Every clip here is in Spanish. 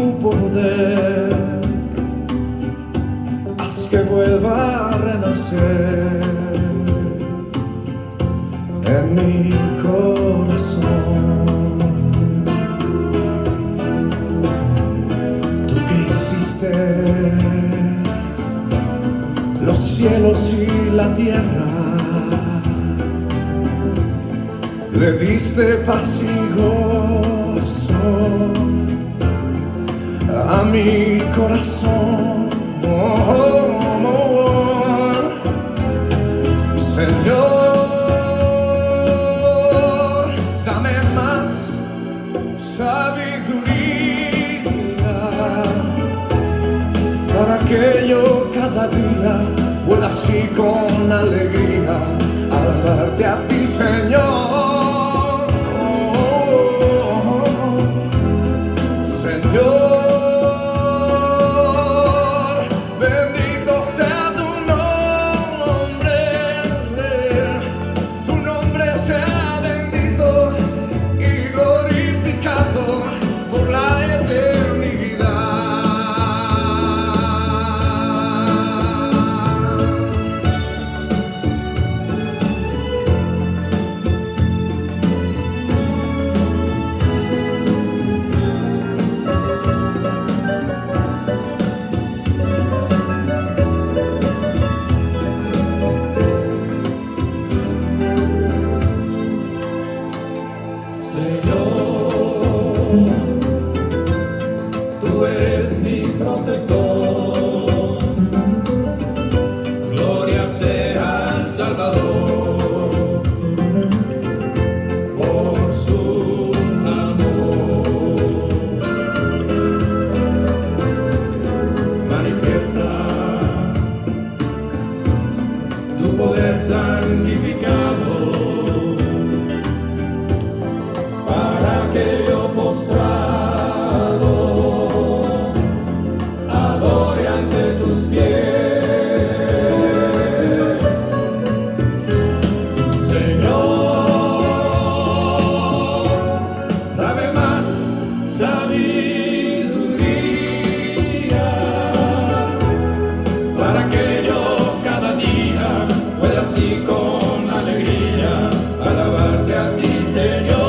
tu poder, haz que vuelva a renacer en mi corazón. Tú que hiciste los cielos y la tierra, le diste paz y gozo a mi corazón. Señor, dame más sabiduría para que yo cada día pueda así con alegría alabarte a ti, Señor. Señor, bendito sea tu nombre sea bendito y glorificado por la eternidad. Tú eres mi protector, gloria sea al Salvador, por su amor. Manifiesta tu poder santificado, para que yo postrado adore ante tus pies. Señor, dame más sabiduría para que yo cada día pueda así con alegría alabarte a ti, Señor.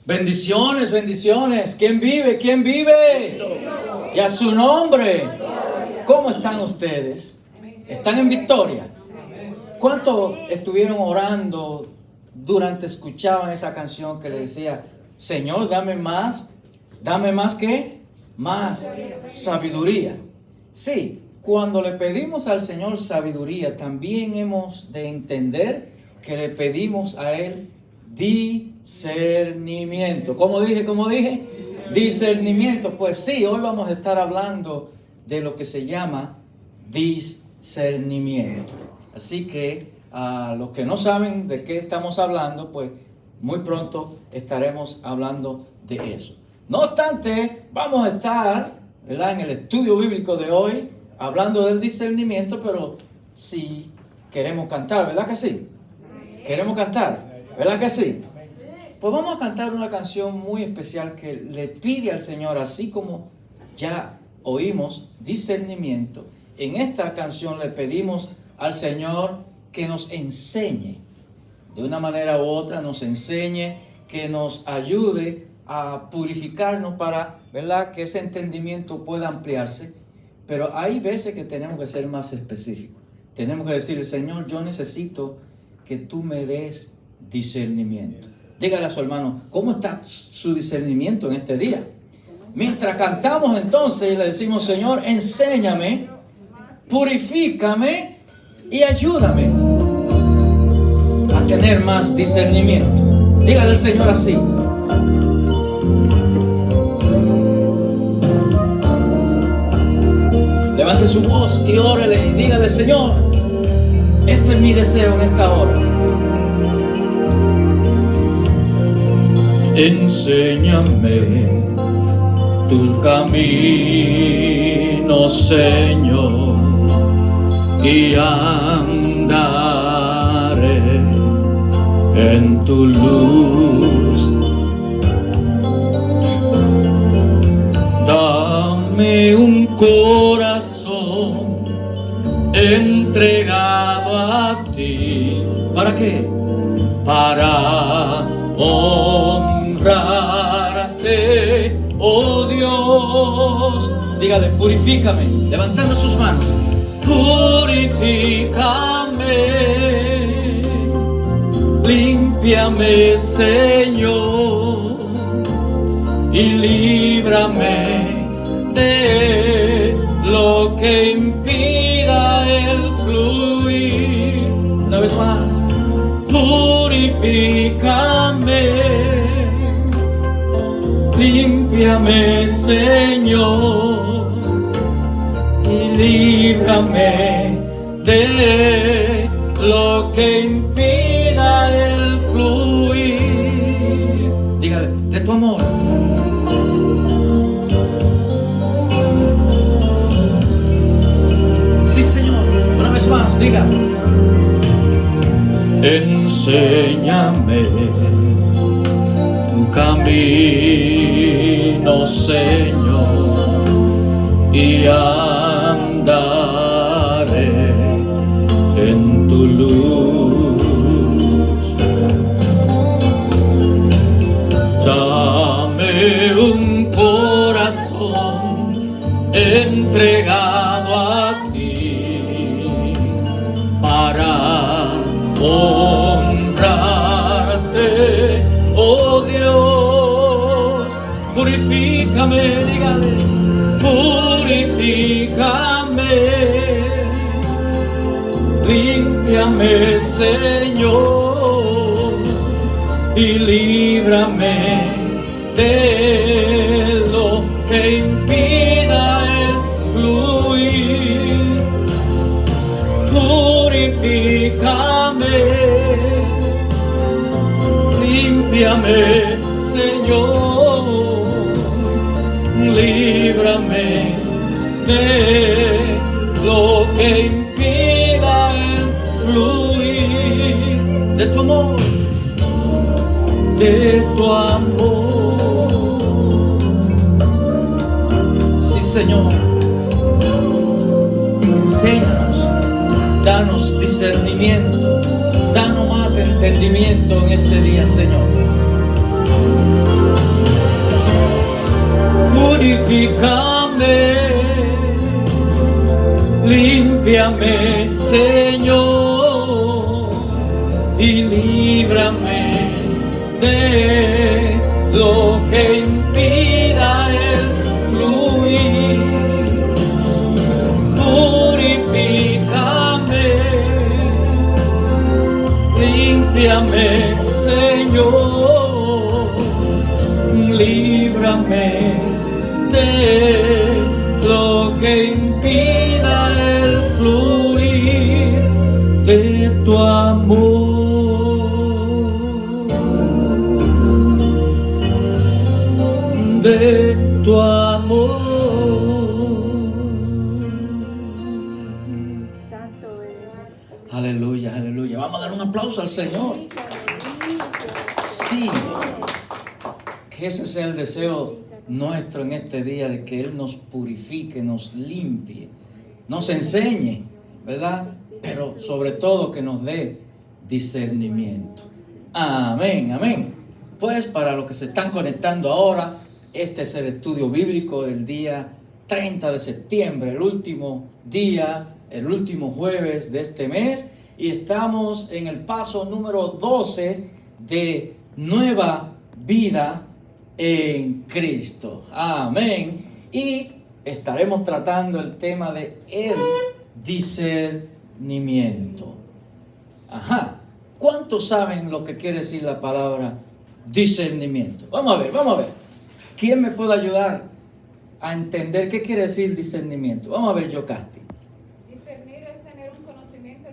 Bendiciones, bendiciones. ¿Quién vive? ¿Quién vive? Y a su nombre. ¿Cómo están ustedes? ¿Están en victoria? ¿Cuántos estuvieron orando durante escuchaban esa canción que le decía, Señor, dame más qué? Más sabiduría. Sí, cuando le pedimos al Señor sabiduría, también hemos de entender que le pedimos a Él discernimiento. ¿Cómo dije? Discernimiento. Pues sí, hoy vamos a estar hablando de lo que se llama discernimiento. Así que a los que no saben de qué estamos hablando, pues muy pronto estaremos hablando de eso. No obstante, vamos a estar, ¿verdad?, en el estudio bíblico de hoy hablando del discernimiento, pero sí queremos cantar, ¿verdad que sí? Queremos cantar, ¿verdad que sí? Pues vamos a cantar una canción muy especial que le pide al Señor, así como ya oímos discernimiento. En esta canción le pedimos al Señor que nos enseñe, de una manera u otra, nos enseñe, que nos ayude a purificarnos para, ¿verdad?, que ese entendimiento pueda ampliarse, Pero hay veces que tenemos que ser más específicos. Tenemos que decir, Señor, yo necesito que tú me des discernimiento. Dígale a su hermano, ¿cómo está su discernimiento en este día? Mientras cantamos entonces, le decimos, Señor, enséñame, purifícame y ayúdame a tener más discernimiento. Dígale al Señor así. Levante su voz y órele y dígale, Señor, este es mi deseo en esta hora. Enséñame tus caminos, Señor, y andaré en tu luz. Dame un corazón entregado a ti. ¿Para qué? Para honrarte, oh Dios. Dígale, purifícame, levantando sus manos. Purifícame, límpiame, Señor, y líbrame de lo que impida el fluir. Una vez más, purifícame, límpiame, Señor, y líbrame de lo que impida el fluir. Dígale, de tu amor. Sí, Señor. Una vez más, diga. Enséñame tu camino, Señor, y andaré en tu luz. Dame un corazón entregado a ti para honrarte, oh Dios. Purifícame, dígale, purifícame, límpiame, Señor, y líbrame de lo que impida el fluir. Purifícame, límpiame, Señor, líbrame de lo que impida el fluir de tu amor, de tu amor. Sí, Señor, enséñanos, danos discernimiento, danos más entendimiento en este día, Señor. Purifícame, límpiame, Señor, y líbrame de lo que impida el fluir. Purifícame, límpiame, Señor, líbrame de lo que impida el fluir de tu amor, de tu amor. Santo eres. Aleluya, aleluya. Vamos a dar un aplauso al Señor. Sí, que ese sea el deseo nuestro en este día, de que Él nos purifique, nos limpie, nos enseñe, ¿verdad? Pero sobre todo que nos dé discernimiento. Amén, amén. Pues para los que se están conectando ahora, este es el estudio bíblico del día 30 de septiembre, el último día, el último jueves de este mes, y estamos en el paso número 12 de nueva vida en Cristo. Amén. Y estaremos tratando el tema de el discernimiento. Ajá. ¿Cuántos saben lo que quiere decir la palabra discernimiento? Vamos a ver. ¿Quién me puede ayudar a entender qué quiere decir discernimiento? Vamos a ver, Yocasti. Discernir es tener un conocimiento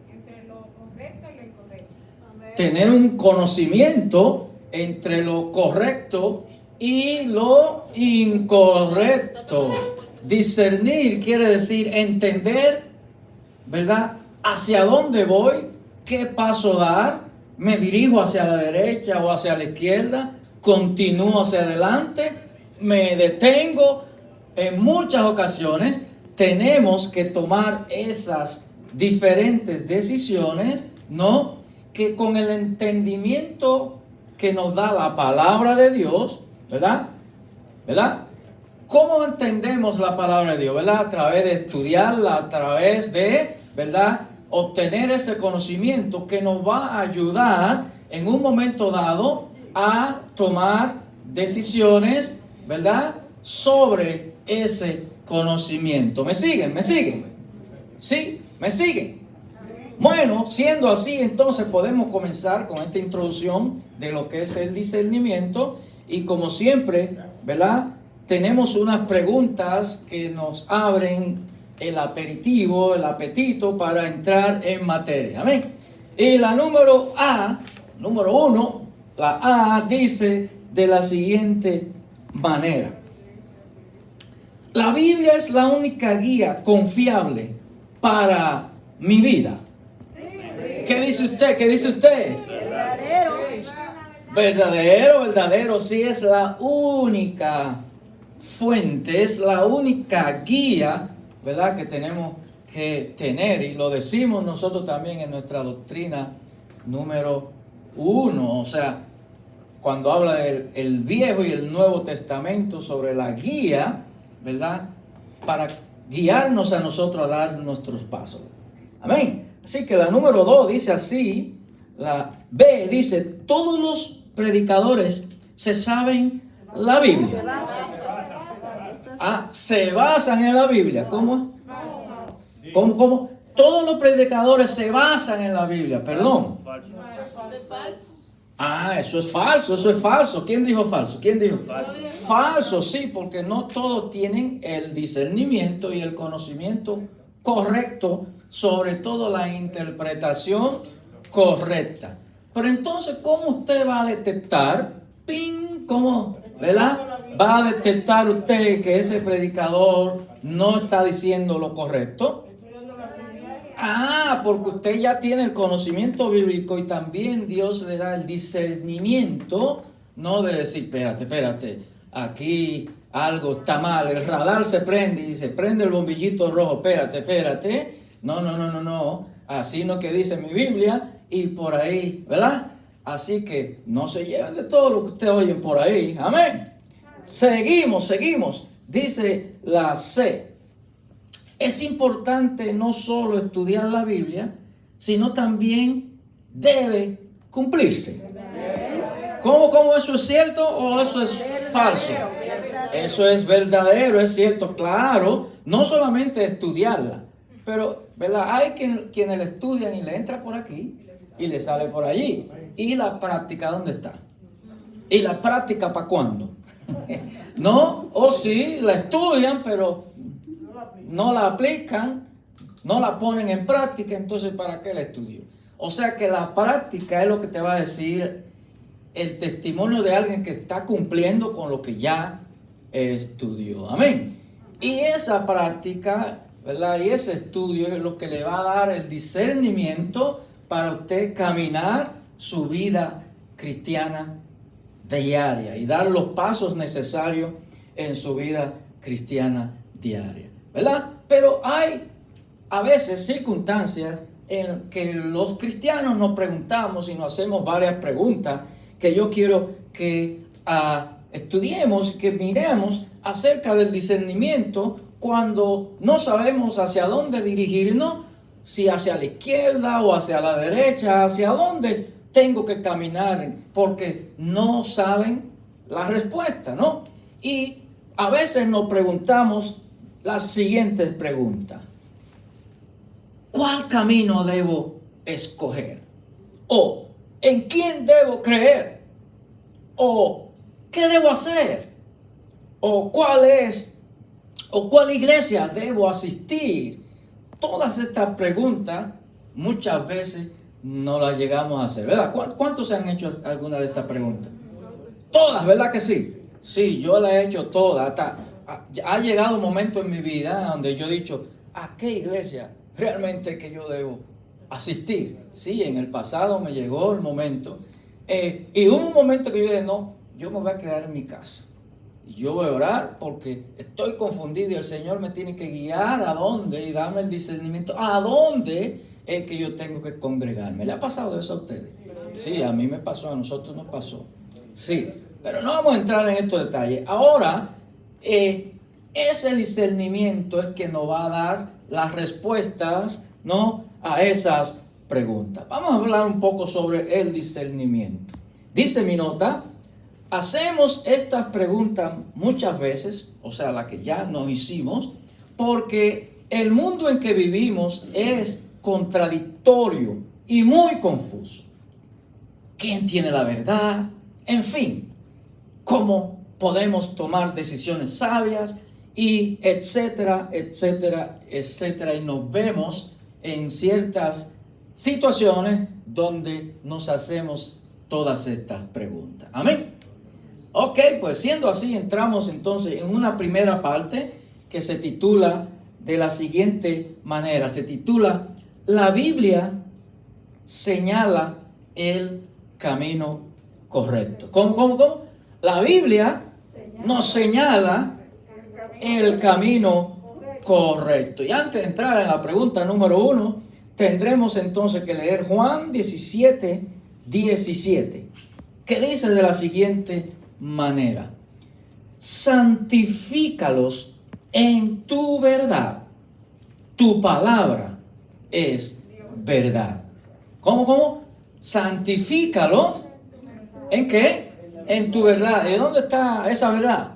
entre lo correcto y lo incorrecto. Tener un conocimiento entre lo correcto y lo incorrecto. Discernir quiere decir entender, ¿verdad? Hacia dónde voy, qué paso dar, me dirijo hacia la derecha o hacia la izquierda, continúo hacia adelante, me detengo. En muchas ocasiones tenemos que tomar esas diferentes decisiones, ¿no? Que con el entendimiento que nos da la palabra de Dios, ¿verdad? ¿Cómo entendemos la palabra de Dios? ¿Verdad? A través de estudiarla, a través de, ¿verdad?, obtener ese conocimiento que nos va a ayudar en un momento dado a tomar decisiones, ¿verdad?, sobre ese conocimiento. ¿Me siguen? ¿Sí? ¿Me siguen? Bueno, siendo así, entonces podemos comenzar con esta introducción de lo que es el discernimiento. Y como siempre, ¿verdad?, tenemos unas preguntas que nos abren el aperitivo, el apetito para entrar en materia. Amén. Y la número uno, la A dice de la siguiente manera: la Biblia es la única guía confiable para mi vida. ¿Qué dice usted? Verdadero, sí, es la única fuente, es la única guía, ¿verdad?, que tenemos que tener, y lo decimos nosotros también en nuestra doctrina número 1, o sea, cuando habla del Viejo y el Nuevo Testamento sobre la guía, ¿verdad?, para guiarnos a nosotros a dar nuestros pasos. Amén. Así que la número 2 dice así, la B dice: todos los predicadores se saben la Biblia. Se basan en la Biblia. ¿Cómo? Todos los predicadores se basan en la Biblia. Perdón. Eso es falso. ¿Quién dijo falso? Falso, sí, porque no todos tienen el discernimiento y el conocimiento correcto, sobre todo la interpretación correcta. Pero entonces, ¿cómo usted va a detectar? ¿Cómo? ¿Verdad? Va a detectar usted que ese predicador no está diciendo lo correcto. Porque usted ya tiene el conocimiento bíblico y también Dios le da el discernimiento, no de decir, espérate, aquí algo está mal, el radar se prende y se prende el bombillito rojo, espérate, no, así no que dice mi Biblia, y por ahí, ¿verdad? Así que no se lleven de todo lo que ustedes oyen por ahí, amén. Seguimos, dice la C: es importante no solo estudiar la Biblia, sino también debe cumplirse. ¿Cómo eso es cierto o eso es falso? Eso es verdadero, es cierto, claro. No solamente estudiarla, pero, ¿verdad?, hay quienes la estudian y le entra por aquí y le sale por allí. ¿Y la práctica dónde está? ¿Y la práctica para cuándo? No, sí, la estudian, pero no la aplican, no la ponen en práctica. Entonces, ¿para qué la estudio? O sea que la práctica es lo que te va a decir el testimonio de alguien que está cumpliendo con lo que ya estudió. Amén. Y esa práctica, ¿verdad?, y ese estudio es lo que le va a dar el discernimiento para usted caminar su vida cristiana diaria y dar los pasos necesarios en su vida cristiana diaria, ¿verdad? Pero hay a veces circunstancias en que los cristianos nos preguntamos y nos hacemos varias preguntas que yo quiero que estudiemos, que miremos acerca del discernimiento cuando no sabemos hacia dónde dirigirnos, si hacia la izquierda o hacia la derecha, hacia dónde tengo que caminar, porque no saben la respuesta, ¿no? Y a veces nos preguntamos las siguientes preguntas. ¿Cuál camino debo escoger? ¿O en quién debo creer? ¿O qué debo hacer? ¿O cuál iglesia debo asistir? Todas estas preguntas muchas veces no las llegamos a hacer, ¿verdad? ¿Cuántos se han hecho alguna de estas preguntas? Todas, ¿verdad que sí? Sí, yo las he hecho todas. Ha llegado un momento en mi vida donde yo he dicho, ¿a qué iglesia realmente que yo debo asistir? Sí, en el pasado me llegó el momento. Y hubo un momento que yo dije, no, yo me voy a quedar en mi casa. Y yo voy a orar porque estoy confundido y el Señor me tiene que guiar a dónde y darme el discernimiento a dónde es que yo tengo que congregarme. ¿Le ha pasado eso a ustedes? Sí, a mí me pasó, a nosotros nos pasó. Sí, pero no vamos a entrar en estos detalles. Ahora, ese discernimiento es que nos va a dar las respuestas, ¿no?, a esas preguntas. Vamos a hablar un poco sobre el discernimiento. Dice mi nota, hacemos estas preguntas muchas veces, o sea, las que ya nos hicimos, porque el mundo en que vivimos es contradictorio y muy confuso. ¿Quién tiene la verdad? En fin, ¿cómo podemos tomar decisiones sabias? Y etcétera, etcétera, etcétera. Y nos vemos en ciertas situaciones donde nos hacemos todas estas preguntas. Amén. Ok, pues siendo así, entramos entonces en una primera parte que se titula de la siguiente manera. Se titula, la Biblia señala el camino correcto. ¿Cómo? La Biblia nos señala el camino correcto. Y antes de entrar en la pregunta número 1, tendremos entonces que leer Juan 17:17, que dice de la siguiente manera: santifícalos en tu verdad, tu palabra es verdad. ¿Cómo? Santifícalo. ¿En qué? En tu verdad. ¿Y dónde está esa verdad?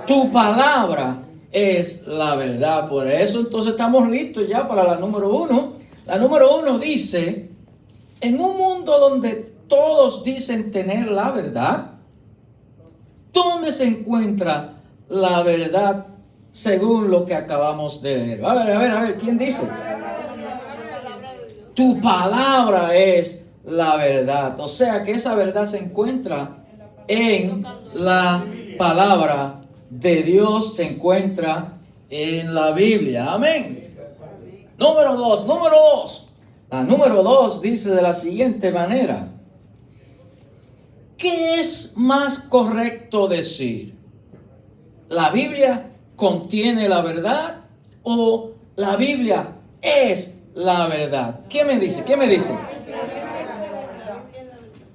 Tu palabra es la verdad. Por eso entonces estamos listos ya para la número 1. La número 1 dice, en un mundo donde todos dicen tener la verdad, ¿dónde se encuentra la verdad según lo que acabamos de leer? A ver, ¿quién dice? Tu palabra es la verdad. O sea que esa verdad se encuentra en la palabra de Dios, se encuentra en la Biblia. Amén. Número 2. La número 2 dice de la siguiente manera: ¿qué es más correcto decir? ¿La Biblia contiene la verdad o la Biblia es la verdad? ¿Qué me dice?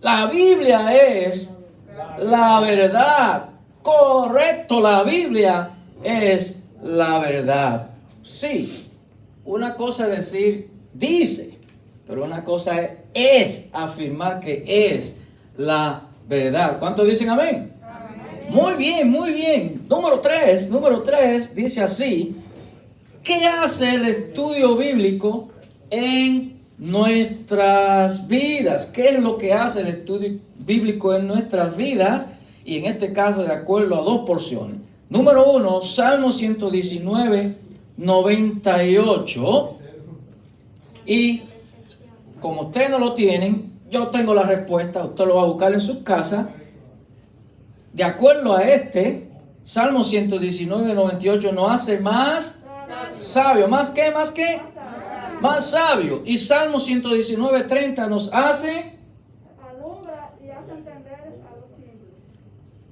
La Biblia es la verdad. Correcto, la Biblia es la verdad. Sí, una cosa es decir, dice, pero una cosa es afirmar que es la verdad. ¿Cuántos dicen amén? Amén. Muy bien. Número 3 dice así: ¿qué hace el estudio bíblico en nuestras vidas? ¿Qué es lo que hace el estudio bíblico en nuestras vidas? Y en este caso, de acuerdo a 2 porciones. Número 1, Salmo 119, 98. Y como ustedes no lo tienen, yo tengo la respuesta. Usted lo va a buscar en su casa. De acuerdo a Salmo 119, 98 nos hace más sabio. ¿Más qué? Más sabio. Y Salmo 119, 30 nos hace...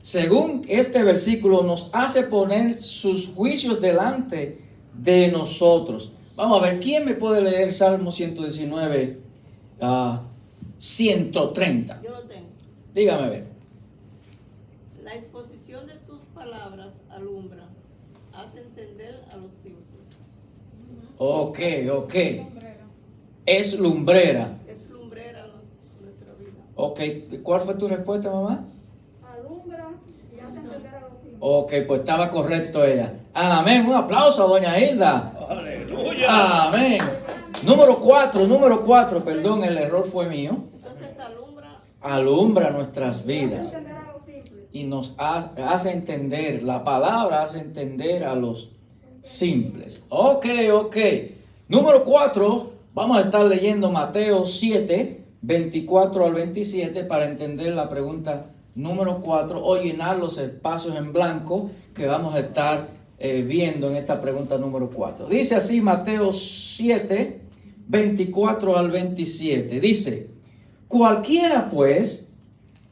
Según este versículo, nos hace poner sus juicios delante de nosotros. Vamos a ver, ¿quién me puede leer Salmo 119, 130? Yo lo tengo. Dígame a ver. La exposición de tus palabras alumbra, hace entender a los simples. Ok. Es lumbrera. Es lumbrera nuestra vida. Ok, ¿cuál fue tu respuesta, mamá? Alumbra y hace entender a los hijos. Ok, pues estaba correcto ella. Amén, un aplauso a doña Hilda. Aleluya. Amén. Número 4, perdón, el error fue mío. Entonces Alumbra nuestras vidas Entender a los simples. y nos hace entender, la palabra hace entender a los simples. Ok. Número 4, vamos a estar leyendo Mateo 7, 24 al 27 para entender la pregunta número 4 o llenar los espacios en blanco que vamos a estar viendo en esta pregunta número 4. Dice así Mateo 7, 24 al 27. Dice: cualquiera pues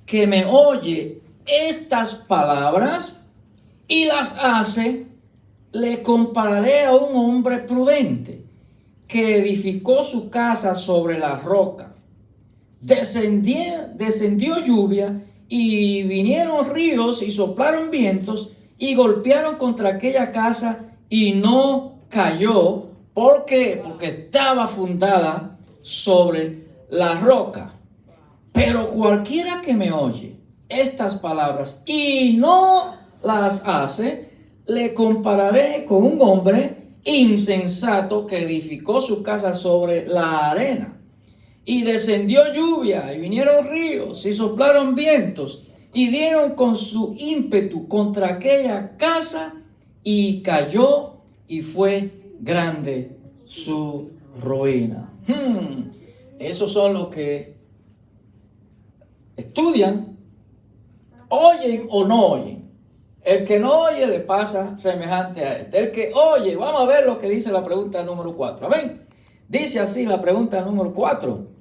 que me oye estas palabras y las hace, le compararé a un hombre prudente que edificó su casa sobre la roca. Descendió lluvia y vinieron ríos y soplaron vientos y golpearon contra aquella casa y no cayó. ¿Por qué? Porque estaba fundada sobre la roca. Pero cualquiera que me oye estas palabras y no las hace, le compararé con un hombre insensato que edificó su casa sobre la arena. Y descendió lluvia, y vinieron ríos, y soplaron vientos, y dieron con su ímpetu contra aquella casa, y cayó, y fue grande su ruina. Esos son los que estudian, oyen o no oyen. El que no oye le pasa semejante a este. El que oye, vamos a ver lo que dice la pregunta número 4. Amén. Dice así la pregunta número 4.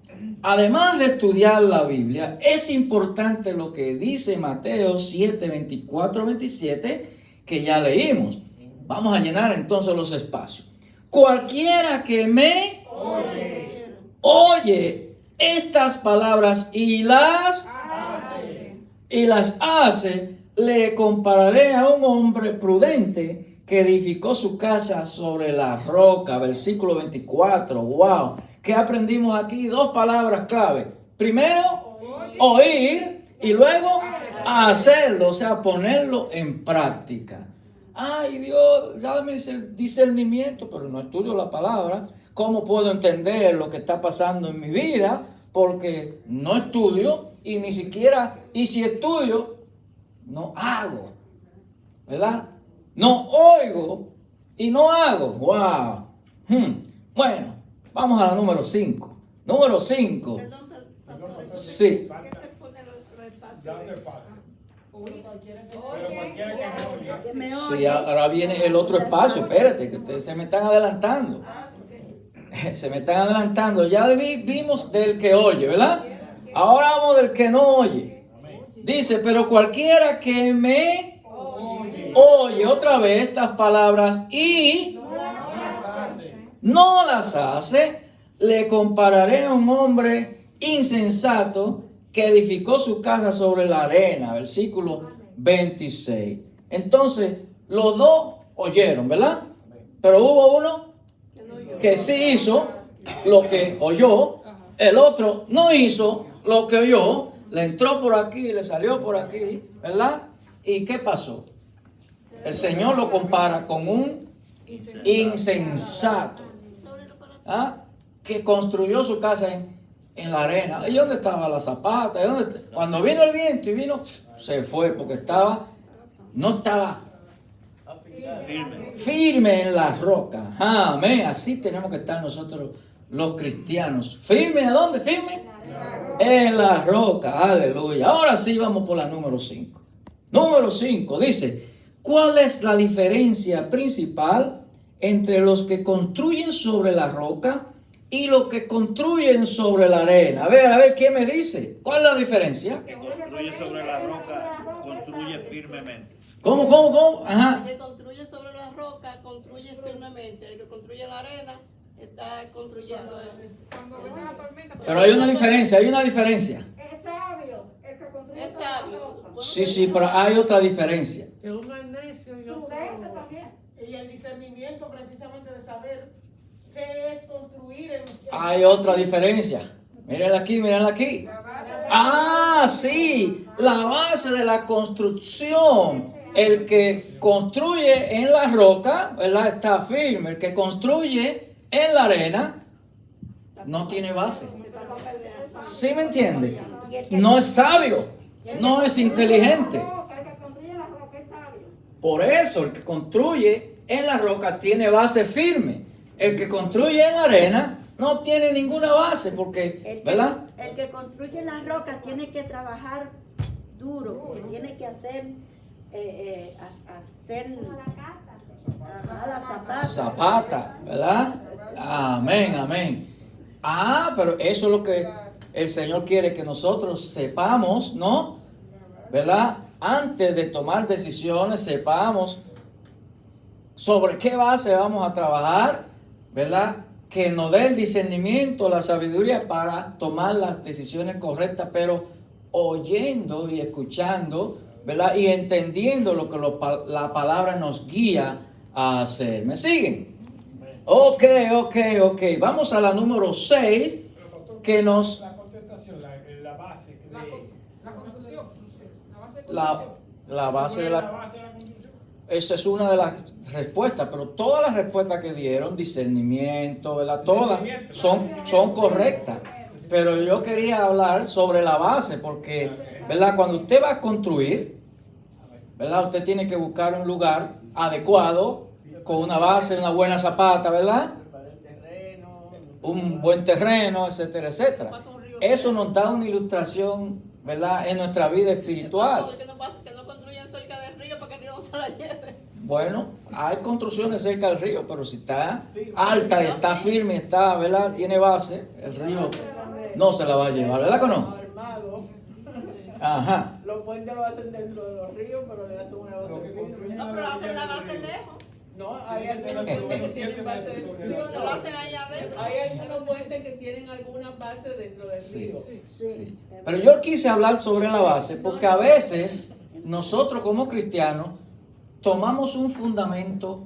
Además de estudiar la Biblia, es importante lo que dice Mateo 7, 24, 27, que ya leímos. Vamos a llenar entonces los espacios. Cualquiera que me oye estas palabras y las hace, le compararé a un hombre prudente que edificó su casa sobre la roca. Versículo 24. Wow. ¿Qué aprendimos aquí? 2 palabras clave. Primero, oír, y luego hacerlo, o sea, ponerlo en práctica. Ay, Dios, dame ese discernimiento, pero no estudio la palabra. ¿Cómo puedo entender lo que está pasando en mi vida? Porque no estudio y ni siquiera, y si estudio, no hago, ¿verdad? No oigo y no hago. Wow. Bueno, vamos a la número 5. Número 5. Perdón, pastor. Sí. ¿Qué se pone los espacios? Sí, ahora viene el otro espacio. Espérate, que ustedes se me están adelantando. Se me están adelantando. Ya vimos del que oye, ¿verdad? Ahora vamos del que no oye. Dice, pero cualquiera que me oye otra vez estas palabras y no las hace, le compararé a un hombre insensato que edificó su casa sobre la arena. Versículo 26. Entonces, los dos oyeron, ¿verdad? Pero hubo uno que sí hizo lo que oyó, el otro no hizo lo que oyó, le entró por aquí, le salió por aquí, ¿verdad? ¿Y qué pasó? El Señor lo compara con un insensato, ¿ah? Que construyó su casa en la arena. ¿Y dónde estaba la zapata? Cuando vino el viento y vino, se fue porque no estaba firme en la roca. Amén. Así tenemos que estar nosotros los cristianos. ¿Firme a dónde? ¿Firme? En la roca. Aleluya. Ahora sí vamos por la número 5. Número 5 dice: ¿cuál es la diferencia principal entre los que construyen sobre la roca y los que construyen sobre la arena? A ver, ¿quién me dice? ¿Cuál es la diferencia? Que construye sobre la roca, construye firmemente. ¿Cómo? Ajá. El que construye sobre la roca construye firmemente. El que construye en la arena está construyendo. Cuando venga la tormenta, Pero hay una diferencia. es sabio el que construye Es sobre la sabio. roca. Sí, sí, pero hay otra diferencia. Que uno es necio y otro Prudente también. Y el discernimiento precisamente de saber qué es construir en Hay otra diferencia. Mírenla aquí, mírenla aquí. Ah, sí, la base de la construcción. El que construye en la roca, ¿verdad? Está firme. El que construye en la arena no tiene base. ¿Sí me entiende? No es sabio, no es inteligente. El que construye la roca es sabio. Por eso el que construye en la roca tiene base firme. El que construye en la arena no tiene ninguna base porque, ¿verdad? El que construye las rocas tiene que trabajar duro, porque tiene que hacer la zapata. Zapata, ¿verdad? Amén, amén. Ah, pero eso es lo que el Señor quiere que nosotros sepamos, ¿no? ¿Verdad? Antes de tomar decisiones, sepamos sobre qué base vamos a trabajar, ¿verdad? Que nos dé el discernimiento, la sabiduría para tomar las decisiones correctas, pero oyendo y escuchando, ¿verdad? Y entendiendo lo que la palabra nos guía a hacer. ¿Me siguen? Ok. Vamos a la número 6, que nos... La contestación, la base. la construcción. La base de La base de La la... base de la construcción. Esa es una de las respuestas, pero todas las respuestas que dieron, discernimiento, ¿verdad? Todas son correctas. Pero yo quería hablar sobre la base, porque, ¿verdad? Cuando usted va a construir, ¿verdad? Usted tiene que buscar un lugar adecuado, con una base, una buena zapata, ¿verdad? Un buen terreno, etcétera, etcétera. Eso nos da una ilustración, ¿verdad? En nuestra vida espiritual. Que no construyan cerca del río para que el río no se la lleve. Bueno, hay construcciones cerca del río, pero si está alta y está firme, está, ¿verdad? Tiene base, el río no se la va a llevar, ¿verdad que no? armado. Ajá. Los puentes lo hacen dentro de los ríos, pero le hacen una base firme. No, pero hacen la base lejos. No, hay algunos puentes que tienen base ¿sí o No no? lo hacen allá adentro. Hay algunos puentes que tienen alguna base dentro del Sí, río. sí. Pero yo quise hablar sobre la base porque a veces nosotros como cristianos tomamos un fundamento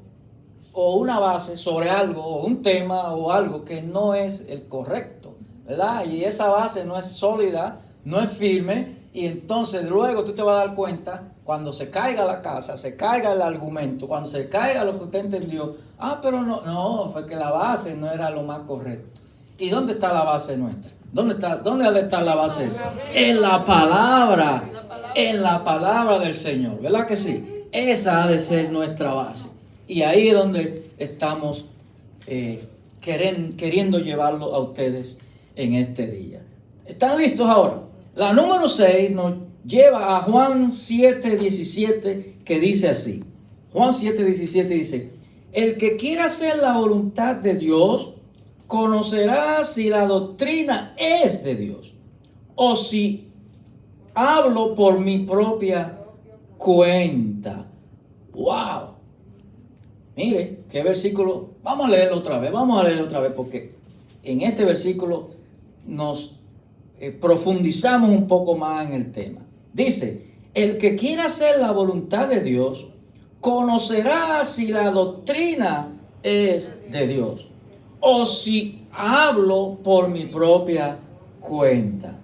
o una base sobre algo, o un tema o algo que no es el correcto, ¿verdad? Y esa base no es sólida, no es firme, y entonces luego tú te vas a dar cuenta cuando se caiga la casa, se caiga el argumento, cuando se caiga lo que usted entendió, pero no, fue que la base no era lo más correcto. ¿Y dónde está la base nuestra? ¿Dónde ha de estar la base? En la palabra del Señor, ¿verdad que sí? Esa ha de ser nuestra base. Y ahí es donde estamos queriendo llevarlo a ustedes en este día. ¿Están listos ahora? La número 6 nos lleva a Juan 7:17, que dice así. Juan 7:17 dice: el que quiera hacer la voluntad de Dios conocerá si la doctrina es de Dios o si hablo por mi propia cuenta. ¡Wow! Mire, qué versículo. Vamos a leerlo otra vez, porque en este versículo nos profundizamos un poco más en el tema. Dice: el que quiera hacer la voluntad de Dios conocerá si la doctrina es de Dios o si hablo por mi propia cuenta.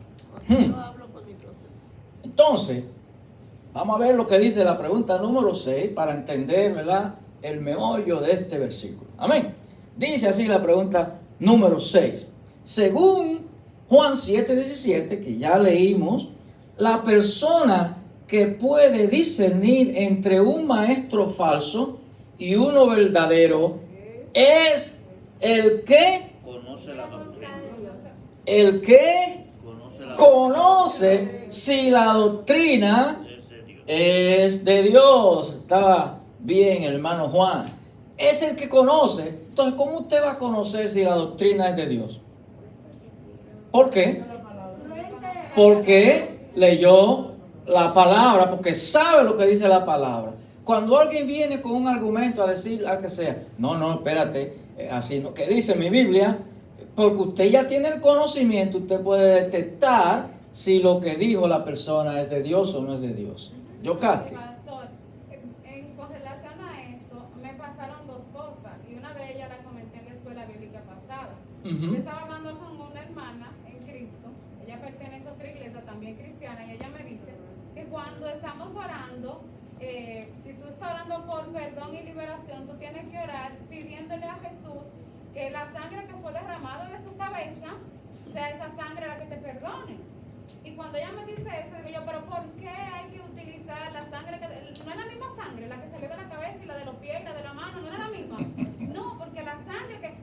Entonces, vamos a ver lo que dice la pregunta número 6 para entender, ¿verdad?, el meollo de este versículo. Amén. Dice así la pregunta número 6. Según Juan 7:17, que ya leímos, la persona que puede discernir entre un maestro falso y uno verdadero es el que Conoce la doctrina. el que Conoce la conoce si la doctrina es de Dios. es de Dios. Estaba bien, hermano Juan. Es el que conoce. Entonces, ¿cómo usted va a conocer si la doctrina es de Dios? ¿Por qué? Porque leyó la palabra, porque sabe lo que dice la palabra. Cuando alguien viene con un argumento a decir al que sea, no, espérate, así no, que dice mi Biblia, porque usted ya tiene el conocimiento, usted puede detectar si lo que dijo la persona es de Dios o no es de Dios. Yocasti. Pastor, con relación a esto, me pasaron dos cosas y una de ellas la comenté en la escuela bíblica pasada. Ujú. Yo estaba hablando con una hermana en Cristo, ella pertenece a otra iglesia también cristiana, y ella me dice que cuando estamos orando, si tú estás orando por perdón y liberación, tú tienes que orar pidiéndole a Jesús que la sangre que fue derramada de su cabeza sea esa sangre la que te perdone. Y cuando ella me dice eso, digo yo, pero ¿por qué hay que utilizar la sangre que... No es la misma sangre, la que salió de la cabeza y la de los pies y la de la mano, no es la misma? No, porque la sangre que...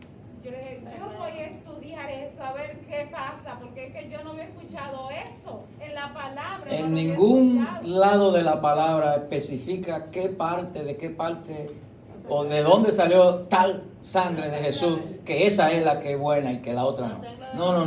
Yo le dije, yo voy a estudiar eso, a ver qué pasa, porque es que yo no había escuchado eso en la palabra. no En lo había ningún escuchado. lado de la palabra especifica de qué parte o de dónde salió tal sangre de Jesús, que esa es la que es buena y que la otra no. No.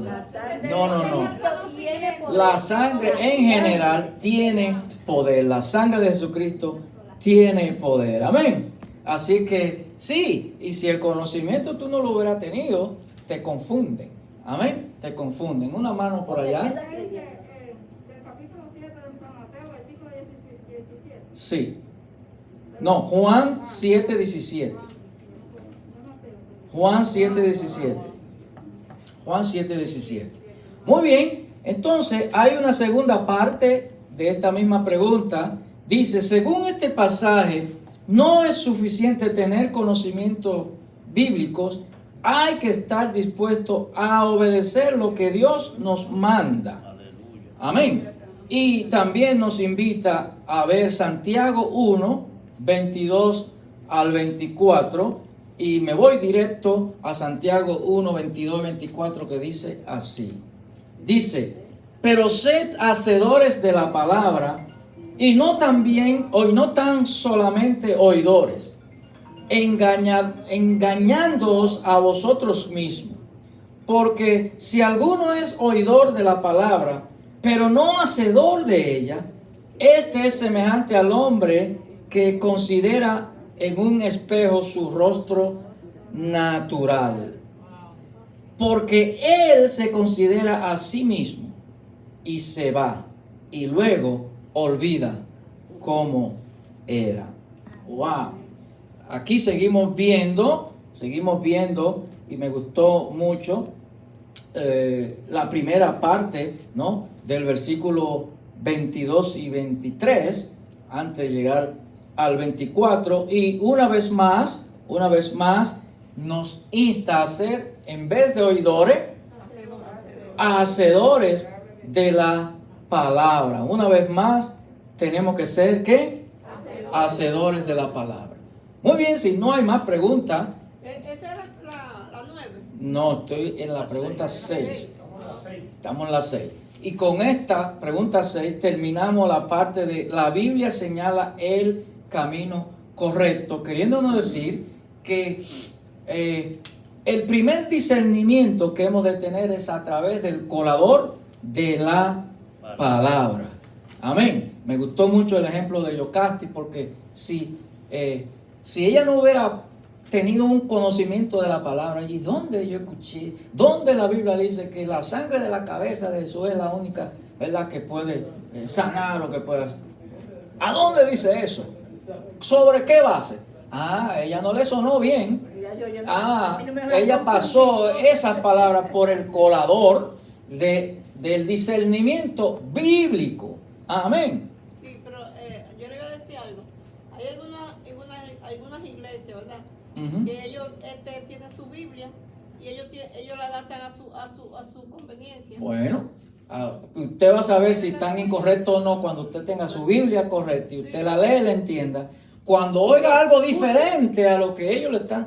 La sangre No, no, de no. Cristo tiene poder. La sangre en general tiene poder. La sangre de Jesucristo tiene poder. Amén. Así que sí, y si el conocimiento tú no lo hubieras tenido, te confunden. Amén. Te confunden. Una mano por allá. Del capítulo 7 de San Mateo, versículo 17. Sí. No, Juan 7:17. Juan 7:17. Juan 7:17. Muy bien, entonces hay una segunda parte de esta misma pregunta. Dice, según este pasaje, no es suficiente tener conocimientos bíblicos, hay que estar dispuesto a obedecer lo que Dios nos manda. Aleluya. Amén. Y también nos invita a ver Santiago 1, 22 al 24. Y me voy directo a Santiago 1, 22 al 24, que dice así. Dice, pero sed hacedores de la palabra, y no tan solamente oidores, engañándoos a vosotros mismos. Porque si alguno es oidor de la palabra, pero no hacedor de ella, este es semejante al hombre que considera en un espejo su rostro natural. Porque él se considera a sí mismo y se va, y luego olvida cómo era. Wow. Aquí seguimos viendo, y me gustó mucho la primera parte, ¿no?, del versículo 22 y 23, antes de llegar al 24, y una vez más, nos insta a ser, en vez de oidores, hacedores de la palabra. Una vez más, tenemos que ser, ¿qué? Hacedores de la palabra. Muy bien, si no hay más preguntas. Esa era la 9. No, estoy en la pregunta 6. Estamos en la 6. Y con esta pregunta 6 terminamos la parte de la Biblia señala el camino correcto, queriéndonos decir que el primer discernimiento que hemos de tener es a través del colador de la palabra. Amén. Me gustó mucho el ejemplo de Yocasti, porque si ella no hubiera tenido un conocimiento de la palabra, ¿y dónde yo escuché? ¿Dónde la Biblia dice que la sangre de la cabeza de Jesús es la única, verdad, que puede sanar o que puede? ¿A dónde dice eso? ¿Sobre qué base? Ella no le sonó bien. Ella pasó esas palabras por el colador del discernimiento bíblico. Amén. Sí, pero yo le iba a decir algo. Hay algunas iglesias, ¿verdad? Ujú. Que ellos tienen su Biblia y ellos la adaptan a su conveniencia. Bueno, usted va a saber si están incorrectos o no cuando usted tenga su Biblia correcta y usted la lee y la entienda. Cuando oiga algo diferente a lo que ellos le están,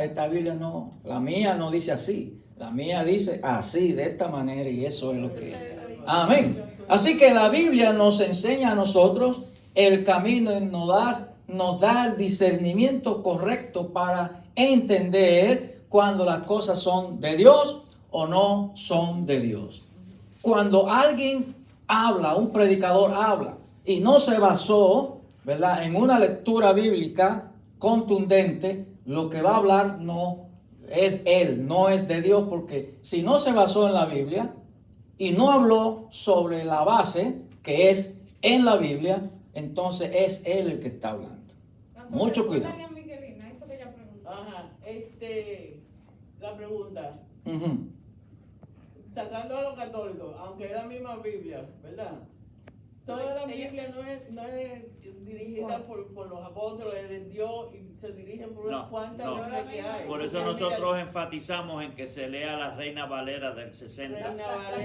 esta Biblia no, la mía no dice así, la mía dice así, de esta manera, y eso es lo que es. Amén. Así que la Biblia nos enseña a nosotros el camino y nos da el discernimiento correcto para entender cuando las cosas son de Dios o no son de Dios. Cuando alguien habla, un predicador habla y no se basó, ¿verdad?, en una lectura bíblica contundente, lo que va a hablar no es él, no es de Dios, porque si no se basó en la Biblia y no habló sobre la base que es en la Biblia, entonces es él el que está hablando. Mucho cuidado. Dale a Miguelina, eso que ella preguntó. Ajá, la pregunta, Ujú. sacando a los católicos, aunque es la misma Biblia, ¿verdad? Toda la Biblia no es dirigida por los apóstoles de Dios y se dirigen por unas No, cuantas no. obras que hay. Por eso nosotros enfatizamos en que se lea la Reina Valera del 60.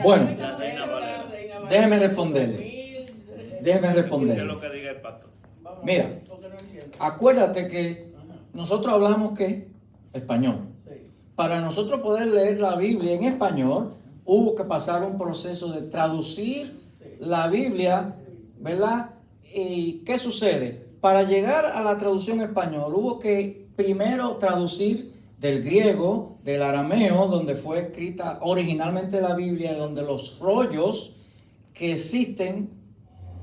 Bueno. La Reina Valera. Déjeme responderle. Déjeme Escuche responderle. lo que diga el pastor. Mira. Porque no entiendo. Acuérdate que nosotros hablamos que español. Sí. Para nosotros poder leer la Biblia en español, hubo que pasar un proceso de traducir la Biblia, ¿verdad? ¿Y qué sucede? Para llegar a la traducción español, hubo que primero traducir del griego, del arameo, donde fue escrita originalmente la Biblia, donde los rollos que existen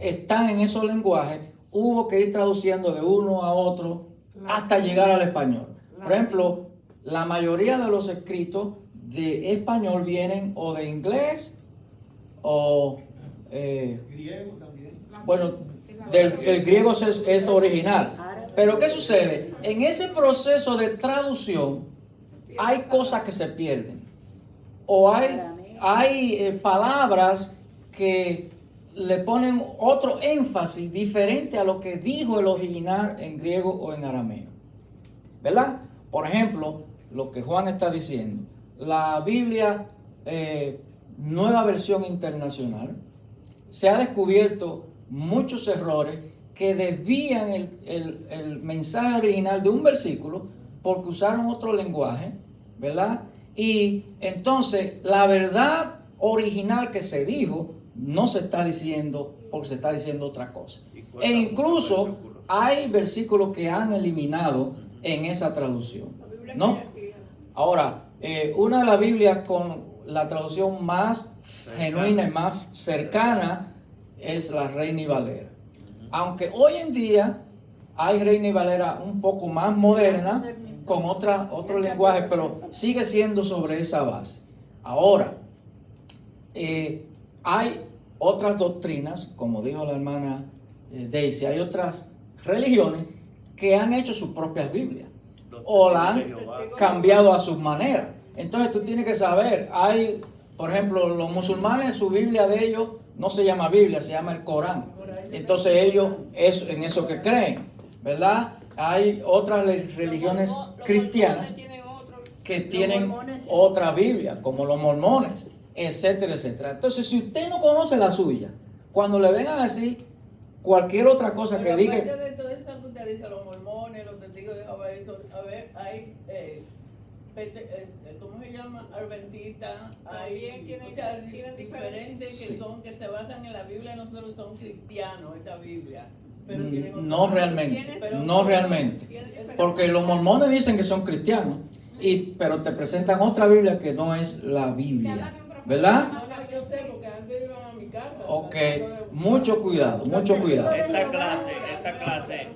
están en esos lenguajes, hubo que ir traduciendo de uno a otro hasta llegar al español. Por ejemplo, la mayoría de los escritos de español vienen o de inglés o, Griego también. bueno, el griego es original. Pero ¿qué sucede? En ese proceso de traducción hay cosas que se pierden. O hay palabras que le ponen otro énfasis diferente a lo que dijo el original en griego o en arameo. ¿Verdad? Por ejemplo, lo que Juan está diciendo. La Biblia, nueva versión internacional, se ha descubierto muchos errores que desvían el mensaje original de un versículo porque usaron otro lenguaje, ¿verdad? Y entonces la verdad original que se dijo no se está diciendo porque se está diciendo otra cosa. E incluso hay versículos que han eliminado en esa traducción, ¿no? Ahora, una de las Biblias con la traducción más genuina y más cercana es la Reina y Valera. Aunque hoy en día hay Reina y Valera un poco más moderna, con otro lenguaje, pero sigue siendo sobre esa base. Ahora, hay otras doctrinas, como dijo la hermana Daisy, hay otras religiones que han hecho sus propias Biblias o la han cambiado a sus maneras. Entonces tú tienes que saber, hay, por ejemplo, los musulmanes, su Biblia de ellos no se llama Biblia, se llama el Corán. Entonces ellos es en eso que creen, ¿verdad? Hay otras religiones cristianas que tienen otra Biblia, como los mormones, etcétera, etcétera. Entonces, si usted no conoce la suya, cuando le vengan a decir cualquier otra cosa que diga... Aparte de todo esto que usted dice, los mormones, los testigos de Jehová, eso, a ver, hay... ¿cómo se llama? Adventistas, hay tienen diferentes que Sí. son, que se basan en la Biblia, nosotros son cristianos, esta Biblia. Pero tienen otro- No realmente, pero- no realmente. Porque los mormones dicen que son cristianos, pero te presentan otra Biblia que no es la Biblia, ¿verdad? No, no, yo sé, porque antes iban a mi casa. Ok, mucho cuidado, mucho cuidado. Esta clase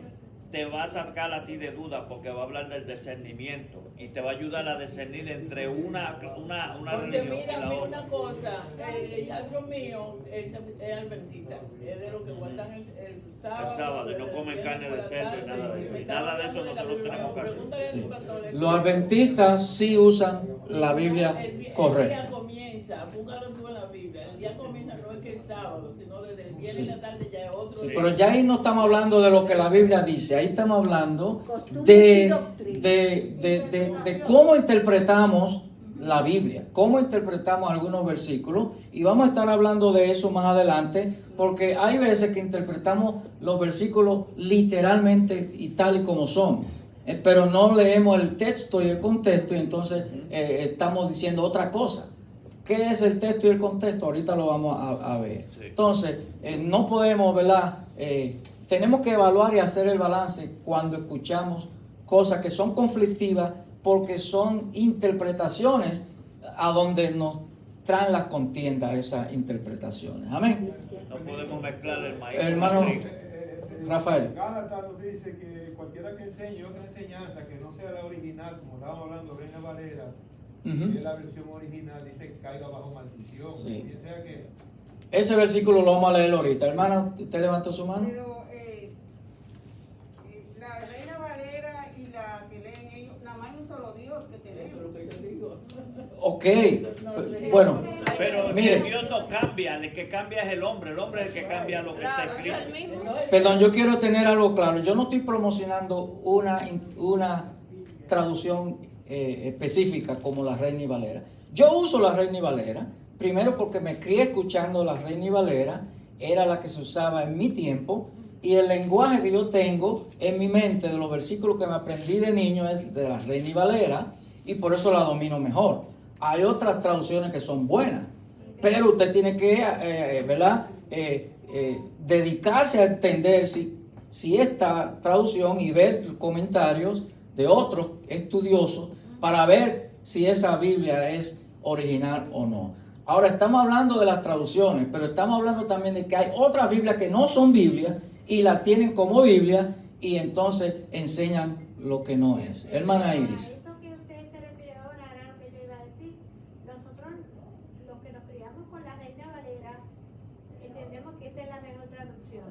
te va a sacar a ti de duda porque va a hablar del discernimiento y te va a ayudar a discernir entre una Porque religión y mira, la mira otra. una cosa, el hijastro mío es adventista, es de los que guardan el sábado. El sábado, y no desde comen viernes carne por de la cerdo y tarde, nada de eso. me Y estaba nada de eso hablando la nosotros Biblia. tenemos que hacer. Pregúntale a Sí. tu católico. Los adventistas sí usan la Biblia El día correcta. comienza, búscalo tú en la Biblia, el día comienza no es que el sábado, sino desde el viernes Sí. en la tarde ya es otro Sí. día. Pero ya ahí no estamos hablando de lo que la Biblia dice, ahí estamos hablando Costumbres y de, doctrinas. de cómo interpretamos la Biblia, cómo interpretamos algunos versículos, y vamos a estar hablando de eso más adelante, porque hay veces que interpretamos los versículos literalmente y tal y como son, pero no leemos el texto y el contexto, y entonces estamos diciendo otra cosa. ¿Qué es el texto y el contexto? Ahorita lo vamos a ver. Sí. Entonces, no podemos, ¿verdad? Tenemos que evaluar y hacer el balance cuando escuchamos cosas que son conflictivas porque son interpretaciones a donde nos traen las contiendas esas interpretaciones. Amén. No podemos mezclar el maíz Hermano con el trigo. Rafael. Gálatas nos dice que cualquiera que enseñe otra enseñanza que no sea la original, como estábamos hablando, Reina Valera, Ujú. Y en la versión original dice caiga bajo maldición. Sí. Bien sea que Ese versículo lo vamos a leer ahorita. Hermana, ¿usted levantó su mano? Pero la Reina Valera y la que leen ellos, nada más hay un solo Dios que Eso es tenemos. lo que yo digo. Ok, bueno, Pero Mire. Dios no cambia, el que cambia es el hombre es el que cambia lo que está Claro, es el escrito. mismo. perdón, yo quiero tener algo claro. Yo no estoy promocionando una traducción específica como la Reina y Valera. Yo uso la Reina y Valera, primero porque me crié escuchando la Reina y Valera, era la que se usaba en mi tiempo, y el lenguaje que yo tengo en mi mente de los versículos que me aprendí de niño es de la Reina y Valera, y por eso la domino mejor. Hay otras traducciones que son buenas, pero usted tiene que, ¿verdad? Dedicarse a entender si esta traducción y ver comentarios de otros estudiosos para ver si esa Biblia es original o no. Ahora estamos hablando de las traducciones, pero estamos hablando también de que hay otras Biblias que no son Biblias y la tienen como Biblia y entonces enseñan lo que no es. Hermana Iris. A eso que usted se refiere ahora era lo que yo iba a decir. Nosotros, los que nos criamos con la Reina Valera, entendemos que esta es la mejor traducción.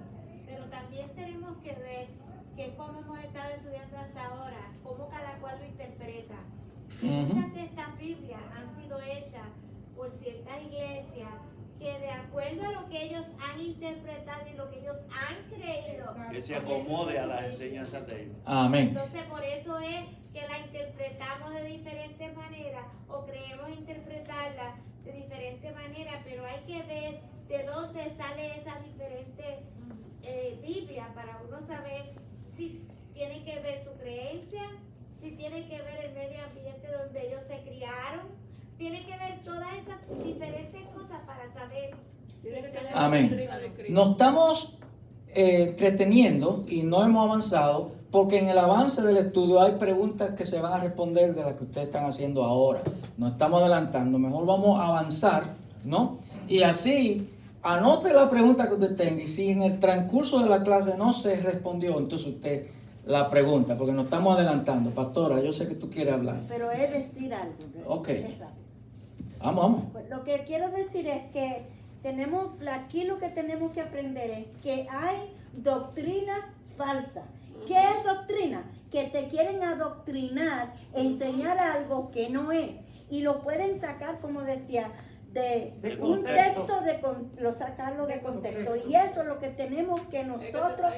Pero también tenemos que ver que como hemos estado estudiando hasta ahora, cómo cada cual lo interpreta. Muchas de estas Biblias han sido hechas por ciertas iglesias que de acuerdo a lo que ellos han interpretado y lo que ellos han creído, Que se acomode a las enseñanzas de ellos. Amén. entonces por eso es que la interpretamos de diferentes maneras o creemos interpretarla de diferentes maneras, pero hay que ver de dónde sale esa diferente Biblia para uno saber si tiene que ver su creencia, si tiene que ver el medio ambiente donde ellos se criaron, tiene que ver todas esas diferentes cosas para saber. Amén. Nos estamos entreteniendo y no hemos avanzado porque en el avance del estudio hay preguntas que se van a responder de las que ustedes están haciendo ahora. Nos estamos adelantando, mejor vamos a avanzar, ¿no? Y así, anote la pregunta que usted tenga y si en el transcurso de la clase no se respondió, entonces usted la pregunta, porque nos estamos adelantando. Pastora, yo sé que tú quieres hablar. Pero es decir algo. Ok. Es rápido. Vamos. Pues lo que quiero decir es que aquí lo que tenemos que aprender es que hay doctrinas falsas. ¿Qué es doctrina? Que te quieren adoctrinar, enseñar algo que no es. Y lo pueden sacar, como decía, de un texto, sacarlo de contexto. Y eso es lo que tenemos que nosotros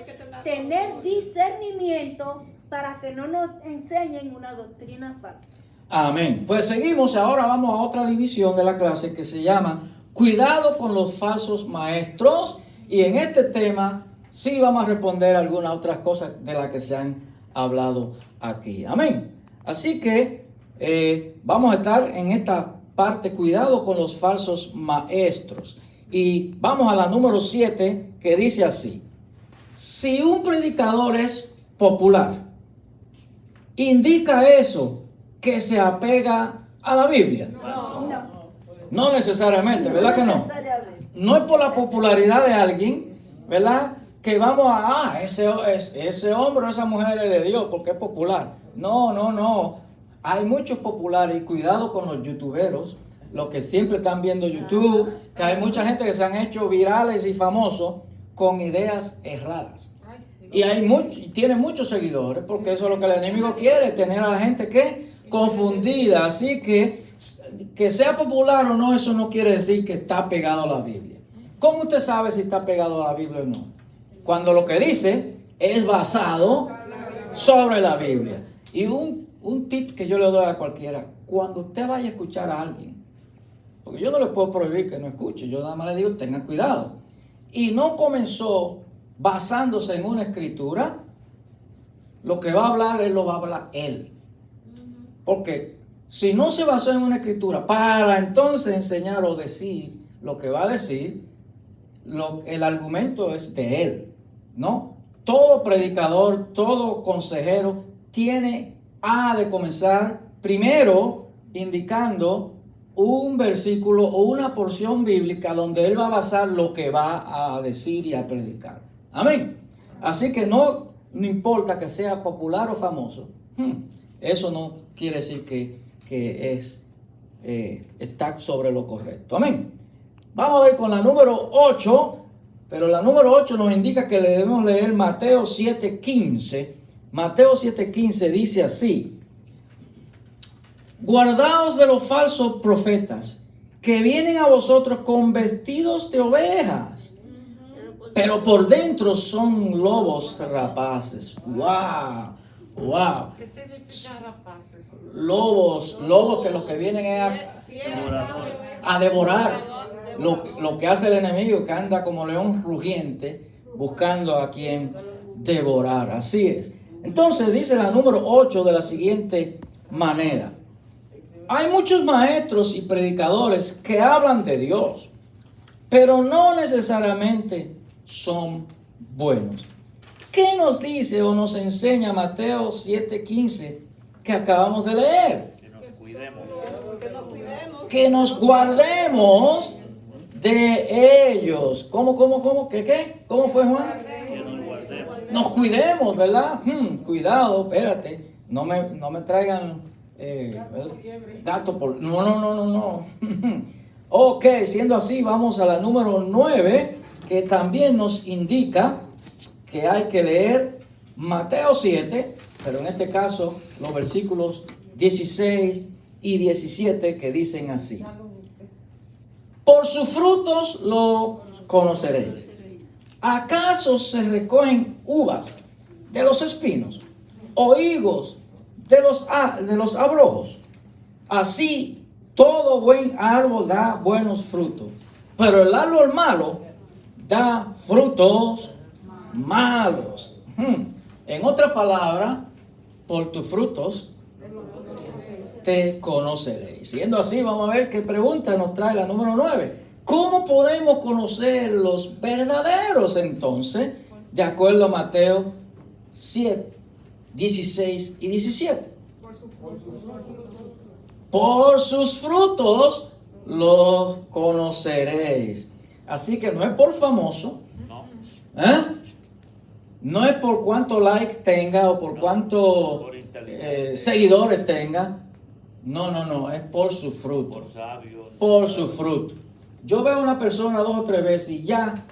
tener discernimiento para que no nos enseñen una doctrina falsa. Amén. Pues seguimos, ahora vamos a otra división de la clase que se llama Cuidado con los falsos maestros. Y en este tema sí vamos a responder algunas otras cosas de las que se han hablado aquí. Amén. Así que vamos a estar en esta parte, cuidado con los falsos maestros. Y vamos a la número 7 que dice así. Si un predicador es popular, ¿indica eso que se apega a la Biblia? No necesariamente, ¿verdad que no? No es por la popularidad de alguien, ¿verdad? Que vamos a, ese hombre o esa mujer es de Dios porque es popular. No. Hay muchos populares y cuidado con los youtuberos, los que siempre están viendo YouTube, que hay mucha gente que se han hecho virales y famosos con ideas erradas. Y tiene muchos seguidores porque eso es lo que el enemigo quiere, tener a la gente que confundida. Así que sea popular o no, eso no quiere decir que está pegado a la Biblia. ¿Cómo usted sabe si está pegado a la Biblia o no? Cuando lo que dice es basado sobre la Biblia. Y un tip que yo le doy a cualquiera, cuando usted vaya a escuchar a alguien, porque yo no le puedo prohibir que no escuche, yo nada más le digo, tengan cuidado. Y no comenzó basándose en una escritura, lo que va a hablar, él lo va a hablar él. Porque si no se basó en una escritura para entonces enseñar o decir lo que va a decir, el argumento es de él, ¿no? Todo predicador, todo consejero ha de comenzar primero indicando un versículo o una porción bíblica donde él va a basar lo que va a decir y a predicar. Amén. Así que no importa que sea popular o famoso, eso no quiere decir que es está sobre lo correcto. Amén. Vamos a ver con la número 8, pero la número 8 nos indica que le debemos leer Mateo 7:15. Mateo 7:15 dice así: guardaos de los falsos profetas, que vienen a vosotros con vestidos de ovejas, pero por dentro son lobos rapaces. ¡Wow! ¡Wow! ¿Qué significa rapaces? Lobos que lo que vienen es a devorar lo que hace el enemigo, que anda como león rugiente buscando a quien devorar. Así es. Entonces dice la número 8 de la siguiente manera: hay muchos maestros y predicadores que hablan de Dios, pero no necesariamente son buenos. ¿Qué nos dice o nos enseña Mateo 7:15 que acabamos de leer? Que nos cuidemos. Que nos cuidemos. Que nos guardemos de ellos. ¿Cómo? ¿Qué? ¿Cómo fue, Juan? Que nos guardemos. Nos cuidemos, ¿verdad? Cuidado, espérate. No me traigan datos por... No. Ok, siendo así, vamos a la número 9, que también nos indica que hay que leer Mateo 7, pero en este caso los versículos 16 y 17, que dicen así: por sus frutos lo conoceréis. ¿Acaso se recogen uvas de los espinos o higos de los abrojos? Así todo buen árbol da buenos frutos, pero el árbol malo da frutos malos. En otra palabra, por tus frutos te conoceréis. Siendo así, vamos a ver qué pregunta nos trae la número 9. ¿Cómo podemos conocer los verdaderos entonces? De acuerdo a Mateo 7, 16 y 17. Por sus frutos los conoceréis. Así que no es por famoso. No es por cuánto like tenga o por cuánto seguidores tenga. No, es por su fruto. Por sabios. Por su fruto. Yo veo a una persona 2 o 3 veces y ya,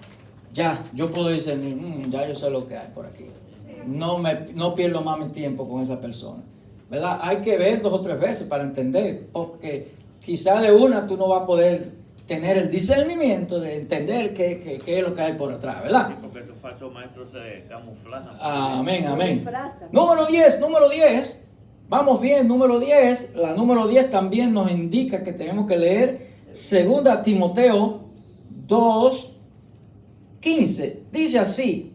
yo puedo discernir, ya yo sé lo que hay por aquí. No pierdo más mi tiempo con esa persona, ¿verdad? Hay que ver 2 o 3 veces para entender, porque quizá de una tú no vas a poder tener el discernimiento de entender qué es lo que hay por atrás, ¿verdad? Sí, porque esos falsos maestros se camuflajan. Amén. Disfrazan. Número 10. Vamos bien, número 10. La número 10 también nos indica que tenemos que leer 2 Timoteo 2:15. Dice así: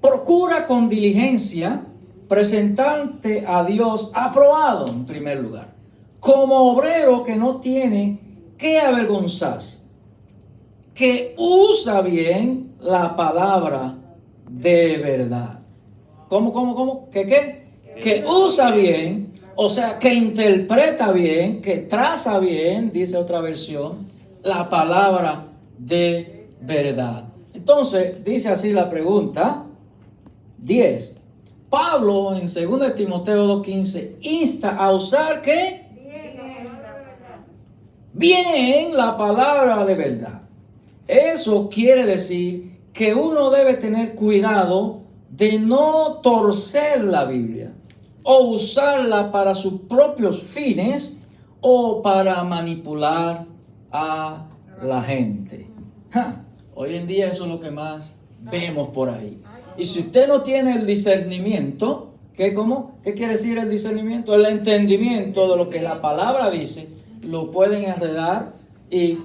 procura con diligencia presentarte a Dios aprobado, en primer lugar, como obrero que no tiene que avergonzarse, que usa bien la palabra de verdad. ¿Cómo? Que usa bien, o sea, que interpreta bien, que traza bien, dice otra versión, la palabra de verdad. Entonces, dice así la pregunta 10. Pablo en 2 Timoteo 2:15 insta a usar ¿qué? Bien la palabra de verdad. Eso quiere decir que uno debe tener cuidado de no torcer la Biblia o usarla para sus propios fines o para manipular a la gente. Hoy en día eso es lo que más vemos por ahí. Y si usted no tiene el discernimiento, ¿qué quiere decir el discernimiento? El entendimiento de lo que la palabra dice, lo pueden enredar y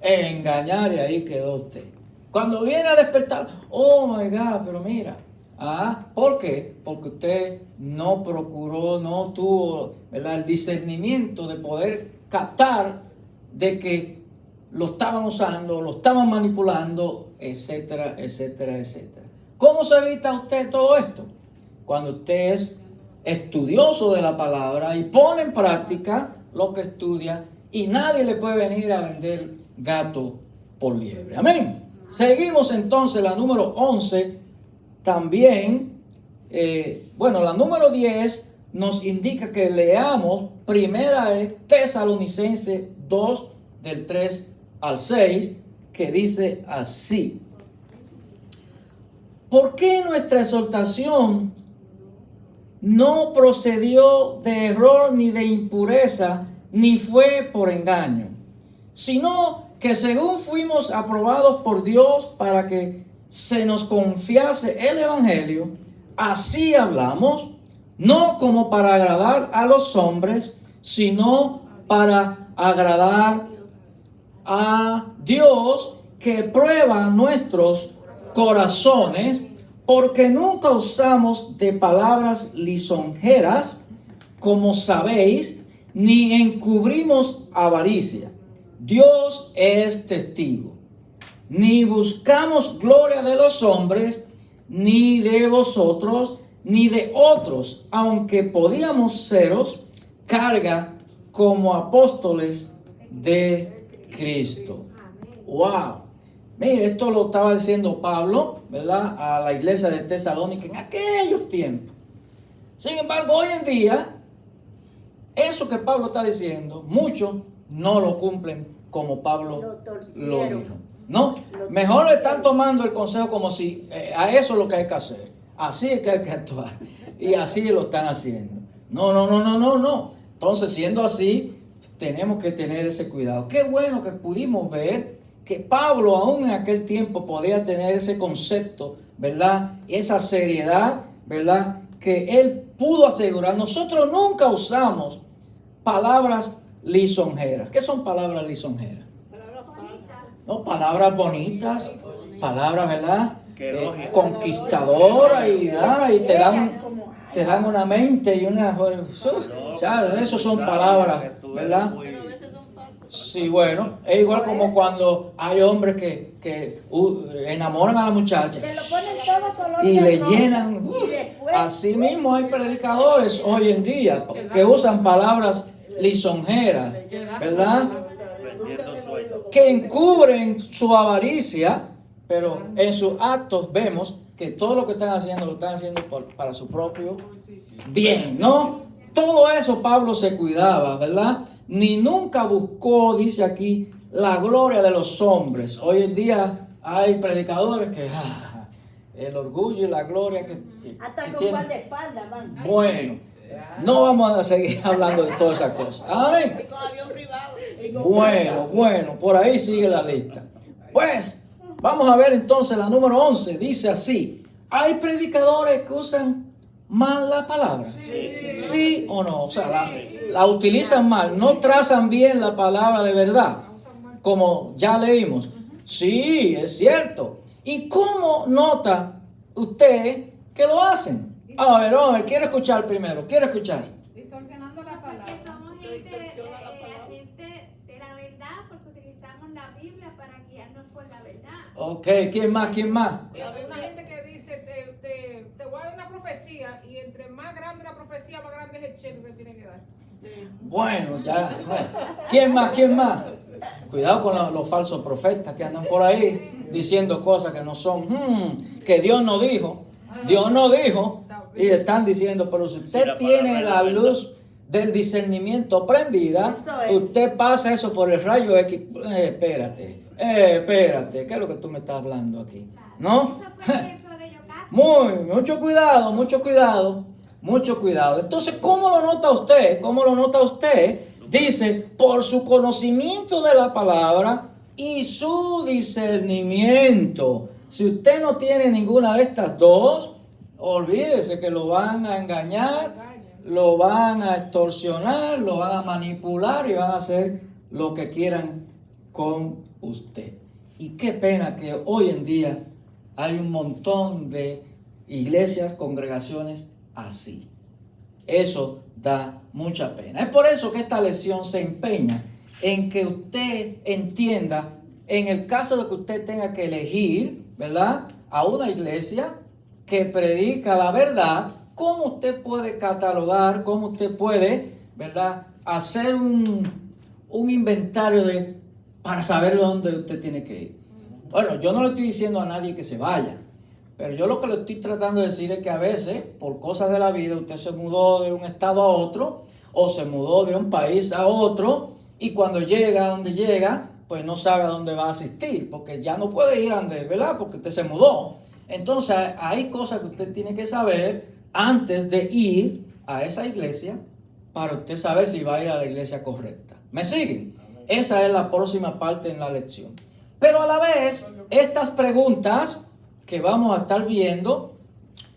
engañar, y ahí quedó usted. Cuando viene a despertar, oh my God, pero mira, ¿por qué? Porque usted no procuró, no tuvo, ¿verdad?, el discernimiento de poder captar de que lo estaban usando, lo estaban manipulando, etcétera. ¿Cómo se evita usted todo esto? Cuando usted es estudioso de la palabra y pone en práctica lo que estudia, y nadie le puede venir a vender gato por liebre. Amén. Seguimos entonces la número 11. También, la número 10 nos indica que leamos primera de Tesalonicenses 2 del 3 al 6, que dice así: ¿por qué nuestra exhortación no procedió de error ni de impureza, ni fue por engaño, sino que según fuimos aprobados por Dios para que se nos confiase el Evangelio, así hablamos, no como para agradar a los hombres, sino para agradar a Dios, que prueba nuestros corazones, porque nunca usamos de palabras lisonjeras, como sabéis, ni encubrimos avaricia. Dios es testigo. Ni buscamos gloria de los hombres, ni de vosotros, ni de otros, aunque podíamos seros carga como apóstoles de Cristo. ¡Wow! Mire, esto lo estaba diciendo Pablo, ¿verdad?, a la iglesia de Tesalónica en aquellos tiempos. Sin embargo, hoy en día, eso que Pablo está diciendo, muchos no lo cumplen como Pablo lo dijo. No, mejor le están tomando el consejo como si a eso es lo que hay que hacer. Así es que hay que actuar. Y así lo están haciendo. No. Entonces, siendo así, tenemos que tener ese cuidado. Qué bueno que pudimos ver que Pablo aún en aquel tiempo podía tener ese concepto, ¿verdad? Esa seriedad, ¿verdad? Que él pudo asegurar. Nosotros nunca usamos palabras lisonjeras. ¿Qué son palabras lisonjeras? No, palabras bonitas, palabras, ¿verdad? Conquistadoras y te dan una mente y una... Eso son palabras, ¿verdad? Sí, bueno, es igual como cuando hay hombres que enamoran a la muchacha y le llenan. Así mismo hay predicadores hoy en día que usan palabras lisonjeras, ¿verdad? Que encubren su avaricia, pero en sus actos vemos que todo lo que están haciendo lo están haciendo para su propio bien, ¿no? Todo eso Pablo se cuidaba, ¿verdad? Ni nunca buscó, dice aquí, la gloria de los hombres. Hoy en día hay predicadores que el orgullo y la gloria que hasta con tienen. guardaespaldas, van. Bueno, no vamos a seguir hablando de todas esas cosas. Amén. Bueno, por ahí sigue la lista. Pues, vamos a ver entonces la número 11. Dice así: ¿hay predicadores que usan mal la palabra? ¿Sí o no? O sea, la utilizan mal, no trazan bien la palabra de verdad, como ya leímos. Sí, es cierto. ¿Y cómo nota usted que lo hacen? A ver, quiero escuchar primero, Distorsionando la palabra. Somos gente de la verdad, porque utilizamos la Biblia para guiarnos por la verdad. Ok, ¿quién más? Hay una gente que dice, te voy a dar una profecía, y entre más grande la profecía, más grande es el cheque que tiene que dar. Bueno, ya. ¿Quién más? Cuidado con los falsos profetas que andan por ahí diciendo cosas que no son. Que Dios no dijo. Y están diciendo, pero si usted tiene la luz del discernimiento prendida, usted pasa eso por el rayo X. Espérate, ¿qué es lo que tú me estás hablando aquí? ¿No? Mucho cuidado. Entonces, ¿cómo lo nota usted? Dice, por su conocimiento de la palabra y su discernimiento. Si usted no tiene ninguna de estas dos, olvídese que lo van a engañar, lo van a extorsionar, lo van a manipular y van a hacer lo que quieran con usted. Y qué pena que hoy en día hay un montón de iglesias, congregaciones así. Eso da mucha pena. Es por eso que esta lección se empeña en que usted entienda, en el caso de que usted tenga que elegir, ¿verdad?, a una iglesia que predica la verdad, cómo usted puede catalogar, cómo usted puede, ¿verdad?, hacer un inventario para saber dónde usted tiene que ir. Bueno, yo no le estoy diciendo a nadie que se vaya, Pero yo lo que le estoy tratando de decir es que a veces, por cosas de la vida, usted se mudó de un estado a otro o se mudó de un país a otro y cuando llega a donde llega, pues no sabe a dónde va a asistir, porque ya no puede ir a donde, ¿verdad? Porque usted se mudó. Entonces hay cosas que usted tiene que saber antes de ir a esa iglesia para usted saber si va a ir a la iglesia correcta. ¿Me siguen? Esa es la próxima parte en la lección. Pero a la vez, estas preguntas que vamos a estar viendo,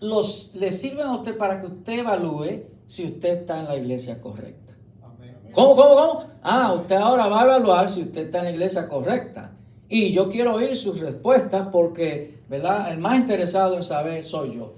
le sirven a usted para que usted evalúe si usted está en la iglesia correcta. ¿Cómo? Usted ahora va a evaluar si usted está en la iglesia correcta. Y yo quiero oír sus respuestas porque, ¿verdad? El más interesado en saber soy yo.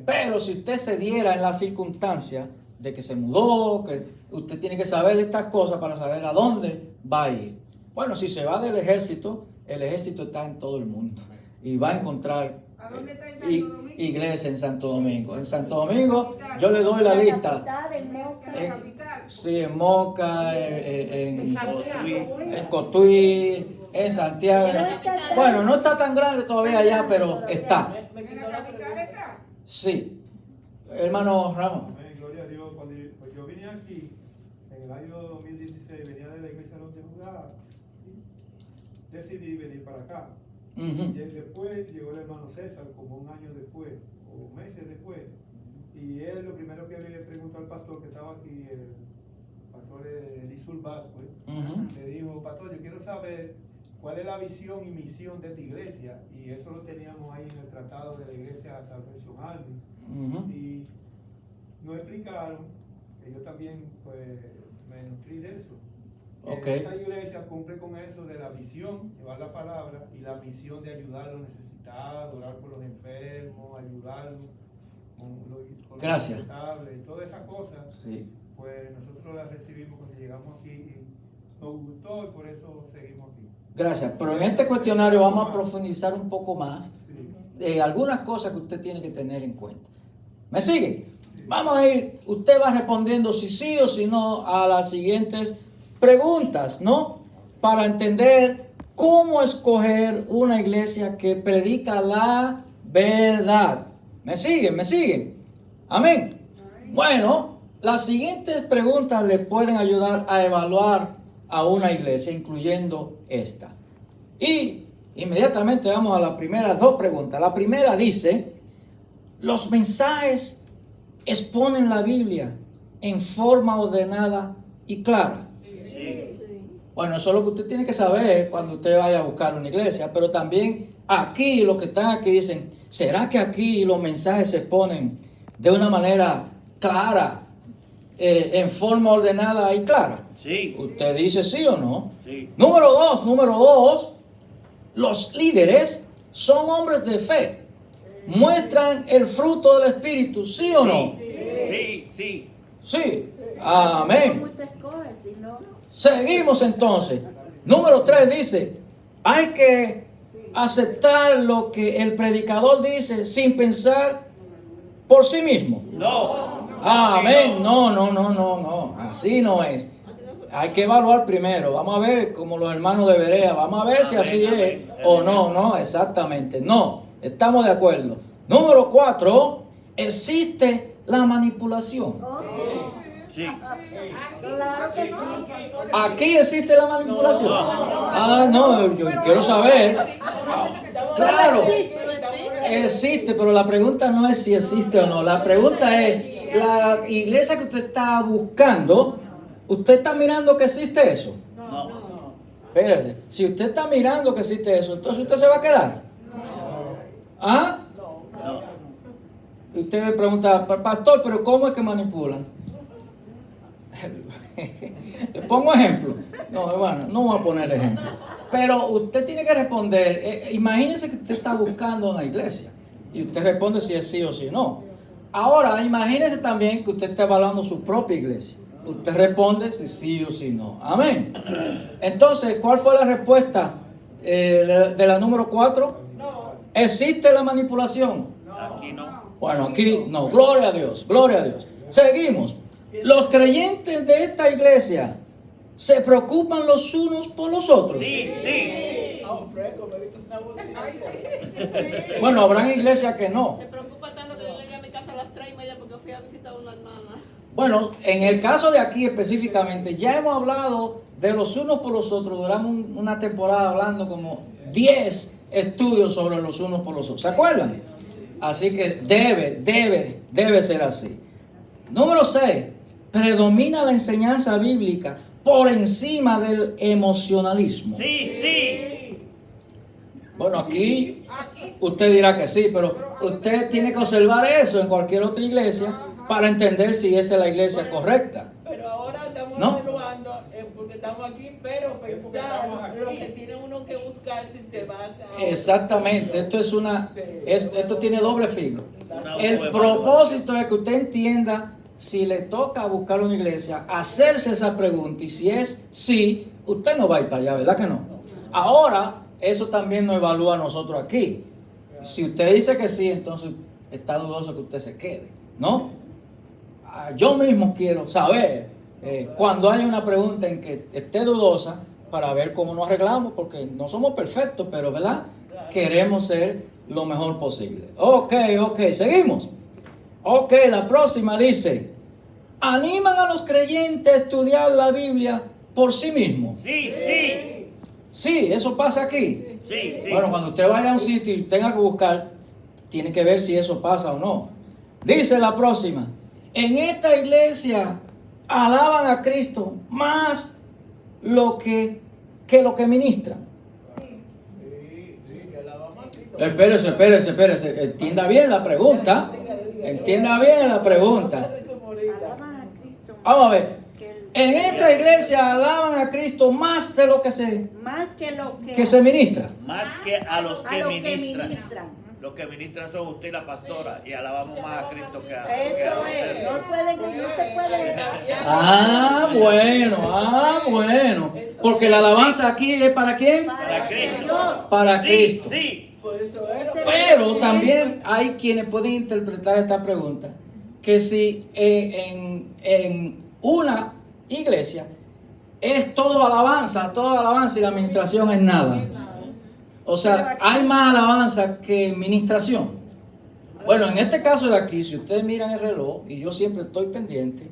Pero si usted se diera en la circunstancia de que se mudó, que usted tiene que saber estas cosas para saber a dónde va a ir. Bueno, si se va del ejército, el ejército está en todo el mundo. Y va a encontrar ¿A dónde está en Santo Domingo? iglesia en Santo Domingo. En Santo Domingo, yo le doy la lista. En la capital. Sí, en Moca, en Cotuí, en Santiago. Bueno, no está tan grande todavía allá, pero está. ¿En la capital está? Sí. Hermano Ramos. Amén, gloria a Dios. Cuando yo vine aquí, en el año 2016, venía de la iglesia donde jugaba, y decidí venir para acá. Y después llegó el hermano César, como un año después, o meses después, y él lo primero que le preguntó al pastor que estaba aquí, el pastor Elizur Vázquez, le dijo: pastor, yo quiero saber cuál es la visión y misión de esta iglesia, y eso lo teníamos ahí en el tratado de la iglesia Salvation Army, y nos explicaron, que yo también pues me nutrí de eso. Esta iglesia cumple con eso de la visión, llevar la palabra, y la misión de ayudar a los necesitados, orar por los enfermos, ayudarlos con los responsables, y todas esas cosas. Sí. Pues nosotros las recibimos cuando llegamos aquí y nos gustó, y por eso seguimos aquí. Gracias, pero en este cuestionario vamos a profundizar un poco más en algunas cosas que usted tiene que tener en cuenta. ¿Me sigue? Sí. Vamos a ir, usted va respondiendo si sí o si no a las siguientes preguntas, ¿no? Para entender cómo escoger una iglesia que predica la verdad. ¿Me siguen? Amén. Bueno, las siguientes preguntas le pueden ayudar a evaluar a una iglesia, incluyendo esta. Y inmediatamente vamos a las primeras dos preguntas. La primera dice: ¿los mensajes exponen la Biblia en forma ordenada y clara? Bueno, eso es lo que usted tiene que saber cuando usted vaya a buscar una iglesia, pero también aquí, los que están aquí dicen: ¿será que aquí los mensajes se ponen de una manera clara, en forma ordenada y clara? Sí. ¿Usted dice sí o no? Sí. Número dos, los líderes son hombres de fe. ¿Muestran el fruto del Espíritu, sí o no? Sí. Sí. Amén. ¿Cómo te escoges si no? Seguimos entonces. Número 3 dice: hay que aceptar lo que el predicador dice sin pensar por sí mismo. No. Amén. No. Así no es. Hay que evaluar primero. Vamos a ver, como los hermanos de Berea, vamos a ver si así es o no, exactamente. No, estamos de acuerdo. Número 4, existe la manipulación. Sí. Claro que sí. Aquí existe la manipulación. No, yo quiero saber. Claro, existe, pero la pregunta no es si existe o no. La pregunta es: la iglesia que usted está buscando, ¿usted está mirando que existe eso? No. Espérate, si usted está mirando que existe eso, entonces usted se va a quedar. ¿Ah? Y usted me pregunta: pastor, ¿pero cómo es que manipulan? Le pongo ejemplo. No, hermano, no voy a poner ejemplo. Pero usted tiene que responder. Imagínese que usted está buscando una iglesia y usted responde si es sí o si no. Ahora, imagínese también que usted está evaluando su propia iglesia. Usted responde si sí o si no. Amén. Entonces, ¿cuál fue la respuesta de la número 4? No. ¿Existe la manipulación? Aquí no. Bueno, aquí no. Gloria a Dios. Seguimos. Los creyentes de esta iglesia se preocupan los unos por los otros. Sí. Ah, fresco, me dijo una bocina. Ay, sí. Bueno, habrán iglesias que no. Se preocupa tanto que yo llegué a mi casa a las 3:30 porque fui a visitar a una hermana. Bueno, en el caso de aquí específicamente, ya hemos hablado de los unos por los otros. Duramos una temporada hablando como 10 estudios sobre los unos por los otros. ¿Se acuerdan? Así que debe ser así. Número 6. Predomina la enseñanza bíblica por encima del emocionalismo. Sí, sí. Bueno, aquí Aquí sí. usted dirá que sí, pero usted tiene que observar eso en cualquier otra iglesia para entender si esa es la iglesia correcta. Pero ahora estamos ¿No? evaluando, porque estamos aquí, pero pensar lo que tiene uno que buscar si te vas a... Exactamente, esto tiene doble filo. Una El autoevaluación. propósito es que usted entienda si le toca buscar una iglesia, hacerse esa pregunta, y si es sí, usted no va a ir para allá, ¿verdad que no? Ahora, eso también nos evalúa a nosotros aquí. Si usted dice que sí, entonces está dudoso que usted se quede, ¿no? Yo mismo quiero saber cuando hay una pregunta en que esté dudosa para ver cómo nos arreglamos, porque no somos perfectos, pero ¿verdad? Queremos ser lo mejor posible. Ok, seguimos. Ok, la próxima dice, animan a los creyentes a estudiar la Biblia por sí mismos. Sí, sí. Sí, eso pasa aquí. Sí, sí. Bueno, cuando usted vaya a un sitio y tenga que buscar, tiene que ver si eso pasa o no. Dice la próxima, en esta iglesia alaban a Cristo más lo que lo que ministran. Sí, que la vamos a quitar. Espérese, entienda bien la pregunta. Entienda bien la pregunta. Alaban a Cristo Vamos a ver. que el- En esta iglesia alaban a Cristo más de lo que más que lo que se ministra. Más que a los a que lo que ministran. ministran. Los que ministran son usted y la pastora. Y alabamos más a Cristo que a Eso es, no se puede. Bueno. Porque la alabanza aquí es para quién? Para Cristo. Dios. Para Sí, Cristo. sí. Por eso es. Pero también hay quienes pueden interpretar esta pregunta, que si en una iglesia es toda alabanza y la administración es nada. O sea, hay más alabanza que administración. Bueno, en este caso de aquí, si ustedes miran el reloj, y yo siempre estoy pendiente,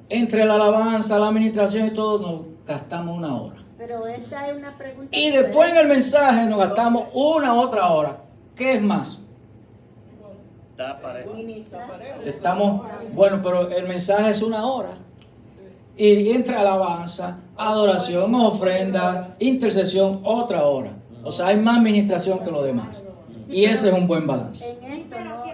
entre la alabanza, la administración y todo, nos gastamos 1 hora. Pero esta es una pregunta. Y después en el mensaje nos gastamos 1 hora. ¿Qué es más? Está parejo. Bueno, pero el mensaje es 1 hora. Y entre alabanza, adoración, ofrenda, intercesión, 1 hora. O sea, hay más administración que lo demás. Y ese es un buen balance. En esto no,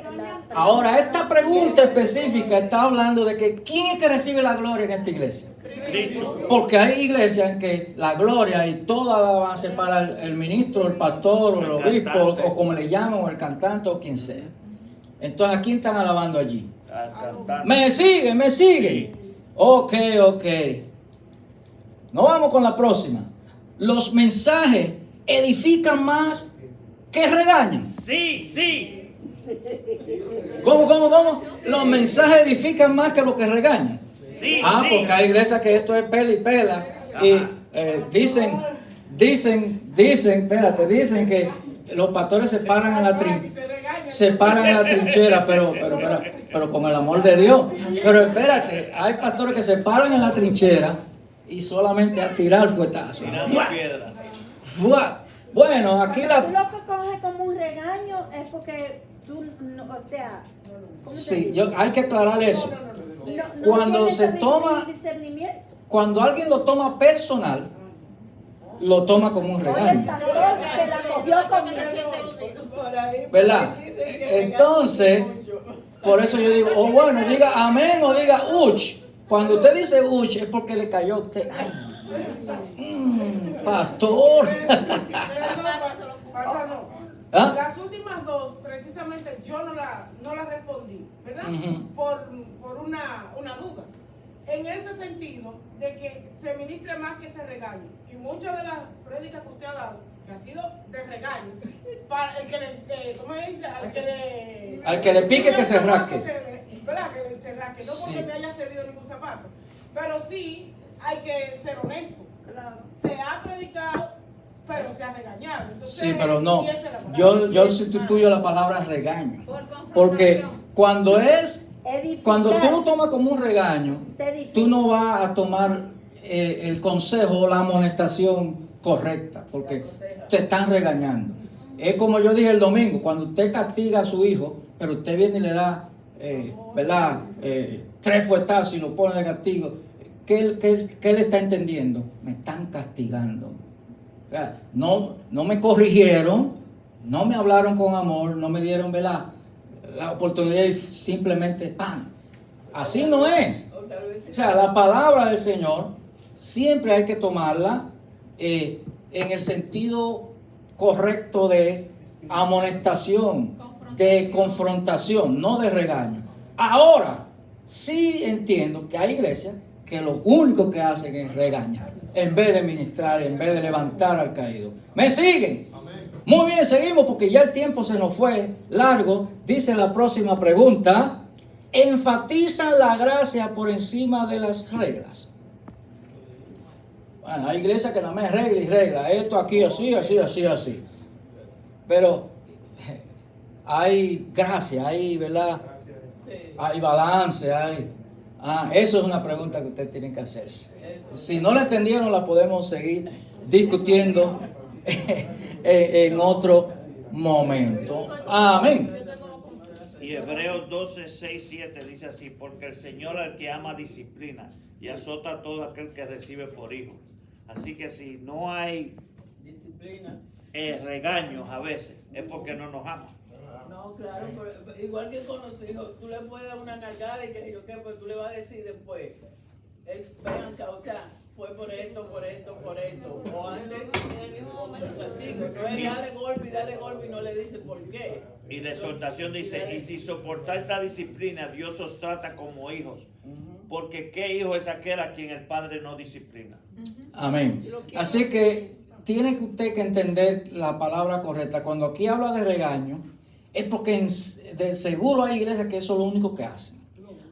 Ahora, esta pregunta específica está hablando de que ¿quién es que recibe la gloria en esta iglesia? Cristo. Porque hay iglesias en que la gloria y toda la alabanza es para el ministro, el pastor, o el obispo, cantante. o como le llaman, o el cantante, o quien sea. Entonces, ¿a quién están alabando allí? Al cantante. ¿Me sigue? Ok. Nos vamos con la próxima. Los mensajes edifican más que regañan. Sí. ¿Cómo? Los mensajes edifican más que lo que regañan. Sí, Porque hay iglesias que esto es pela y pela. Y dicen que los pastores se paran en la trinchera, pero con el amor de Dios. Pero espérate, hay pastores que se paran en la trinchera y solamente a tirar fuetazos. Tirando piedra. ¡Fua! Bueno, aquí Tú la... lo que coges como un regaño es porque tú, o sea, ¿cómo te Sí, digo? hay que aclarar eso. No Cuando tienes se toma- discernimiento. Cuando alguien lo toma personal, lo toma como un Hoy el regaño. pastor se la cogió conmigo. Por ahí, ¿Verdad? dicen que regañan Entonces, mucho. por eso yo digo, diga amén o diga uch. Cuando usted dice uch es porque le cayó a usted. Ay, pastor. Pastor, no. ¿Ah? Las últimas dos, precisamente, yo no la respondí, ¿verdad? Ujú. Por una duda. En ese sentido, de que se ministre más que se regañe. Y muchas de las prédicas que usted ha dado, que ha sido de regaño, para el que le, ¿cómo se dice? Al que le pique que se rasque. ¿Verdad? Que se rasque, no porque Sí. me haya cedido ningún zapato. Pero sí hay que ser honesto. se ha predicado, pero se ha regañado. Entonces, Sí, pero no. y esa es la palabra. Yo sustituyo la palabra regaño. Porque cuando tú lo tomas como un regaño, tú no vas a tomar el consejo o la amonestación correcta, porque te están regañando. Es como yo dije el domingo, cuando usted castiga a su hijo, pero usted viene y le da, ¿verdad? 3 fuetazos y lo pone de castigo. ¿Qué él está entendiendo? Me están castigando. O sea, no me corrigieron, no me hablaron con amor, no me dieron, ¿verdad?, la oportunidad y simplemente ¡pam! Así no es. O sea, la palabra del Señor siempre hay que tomarla en el sentido correcto de amonestación, de confrontación, no de regaño. Ahora, sí entiendo que hay iglesias que lo único que hacen es regañar, en vez de ministrar, en vez de levantar al caído. ¿Me siguen? Muy bien, seguimos porque ya el tiempo se nos fue largo. Dice la próxima pregunta: ¿enfatizan la gracia por encima de las reglas? Bueno, hay iglesias que nada más es regla y regla. Esto aquí así, así, así, así. Pero hay gracia, hay, ¿verdad? Hay balance, hay... eso es una pregunta que ustedes tienen que hacerse. Si no la entendieron, la podemos seguir discutiendo en otro momento. Amén. Y Hebreos 12, 6, 7 dice así: porque el Señor al que ama disciplina y azota a todo aquel que recibe por hijo. Así que si no hay Disciplina. regaños a veces, es porque no nos ama. No, claro, pero igual que con los hijos, tú le puedes dar una nalgada y que yo qué, pues tú le vas a decir después, ven acá, o sea, fue por esto, o antes, en el mismo momento castigo, no es darle golpe y no le dice por qué. Y de exhortación dice: y si soportáis esa disciplina, Dios os trata como hijos. Porque ¿qué hijo es aquel a quien el Padre no disciplina? Amén. Así que tiene que usted que entender la palabra correcta. Cuando aquí habla de regaño, es porque de seguro hay iglesias que eso es lo único que hacen.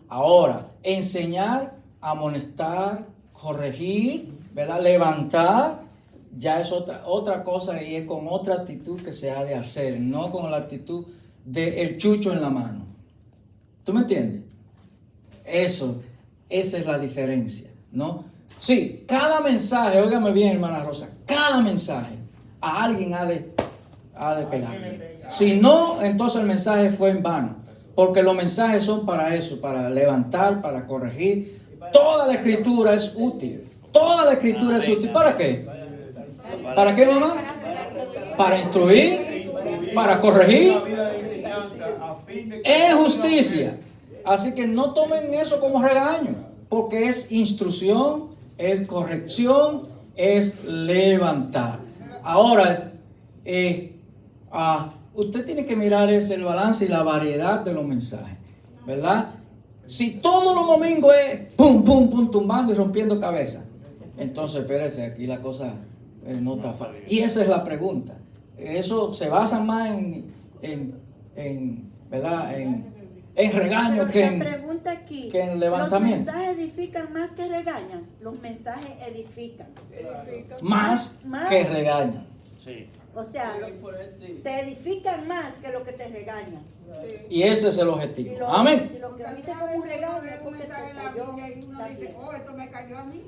Ahora, enseñar, amonestar, corregir, ¿verdad?, levantar, ya es otra cosa, y es con otra actitud que se ha de hacer, no con la actitud del chucho en la mano. ¿Tú me entiendes? Esa es la diferencia, ¿no? Sí, cada mensaje, óigame bien, hermana Rosa, cada mensaje a alguien ha de pegarle. Si no, entonces el mensaje fue en vano, porque los mensajes son para eso, para levantar, para corregir. Toda la escritura es útil. Toda la escritura es útil. ¿Para qué? ¿Para qué, mamá? Para instruir, para corregir, en justicia. Así que no tomen eso como regaño, porque es instrucción, es corrección, es levantar. Ahora, usted tiene que mirar el balance y la variedad de los mensajes, ¿verdad? Si todos los domingos es pum, pum, pum, tumbando y rompiendo cabeza, entonces espérese, aquí la cosa no está fácil. Y esa es la pregunta. Eso se basa más ¿verdad?, en regaño que en levantamiento. ¿Los mensajes edifican más que regañan? Los mensajes edifican. Más que regañan. Sí. O sea, te edifican más que lo que te regañan. Y ese es el objetivo. Amén. Si lo que viste como un regaño es porque te cayó. Esto me cayó a mí.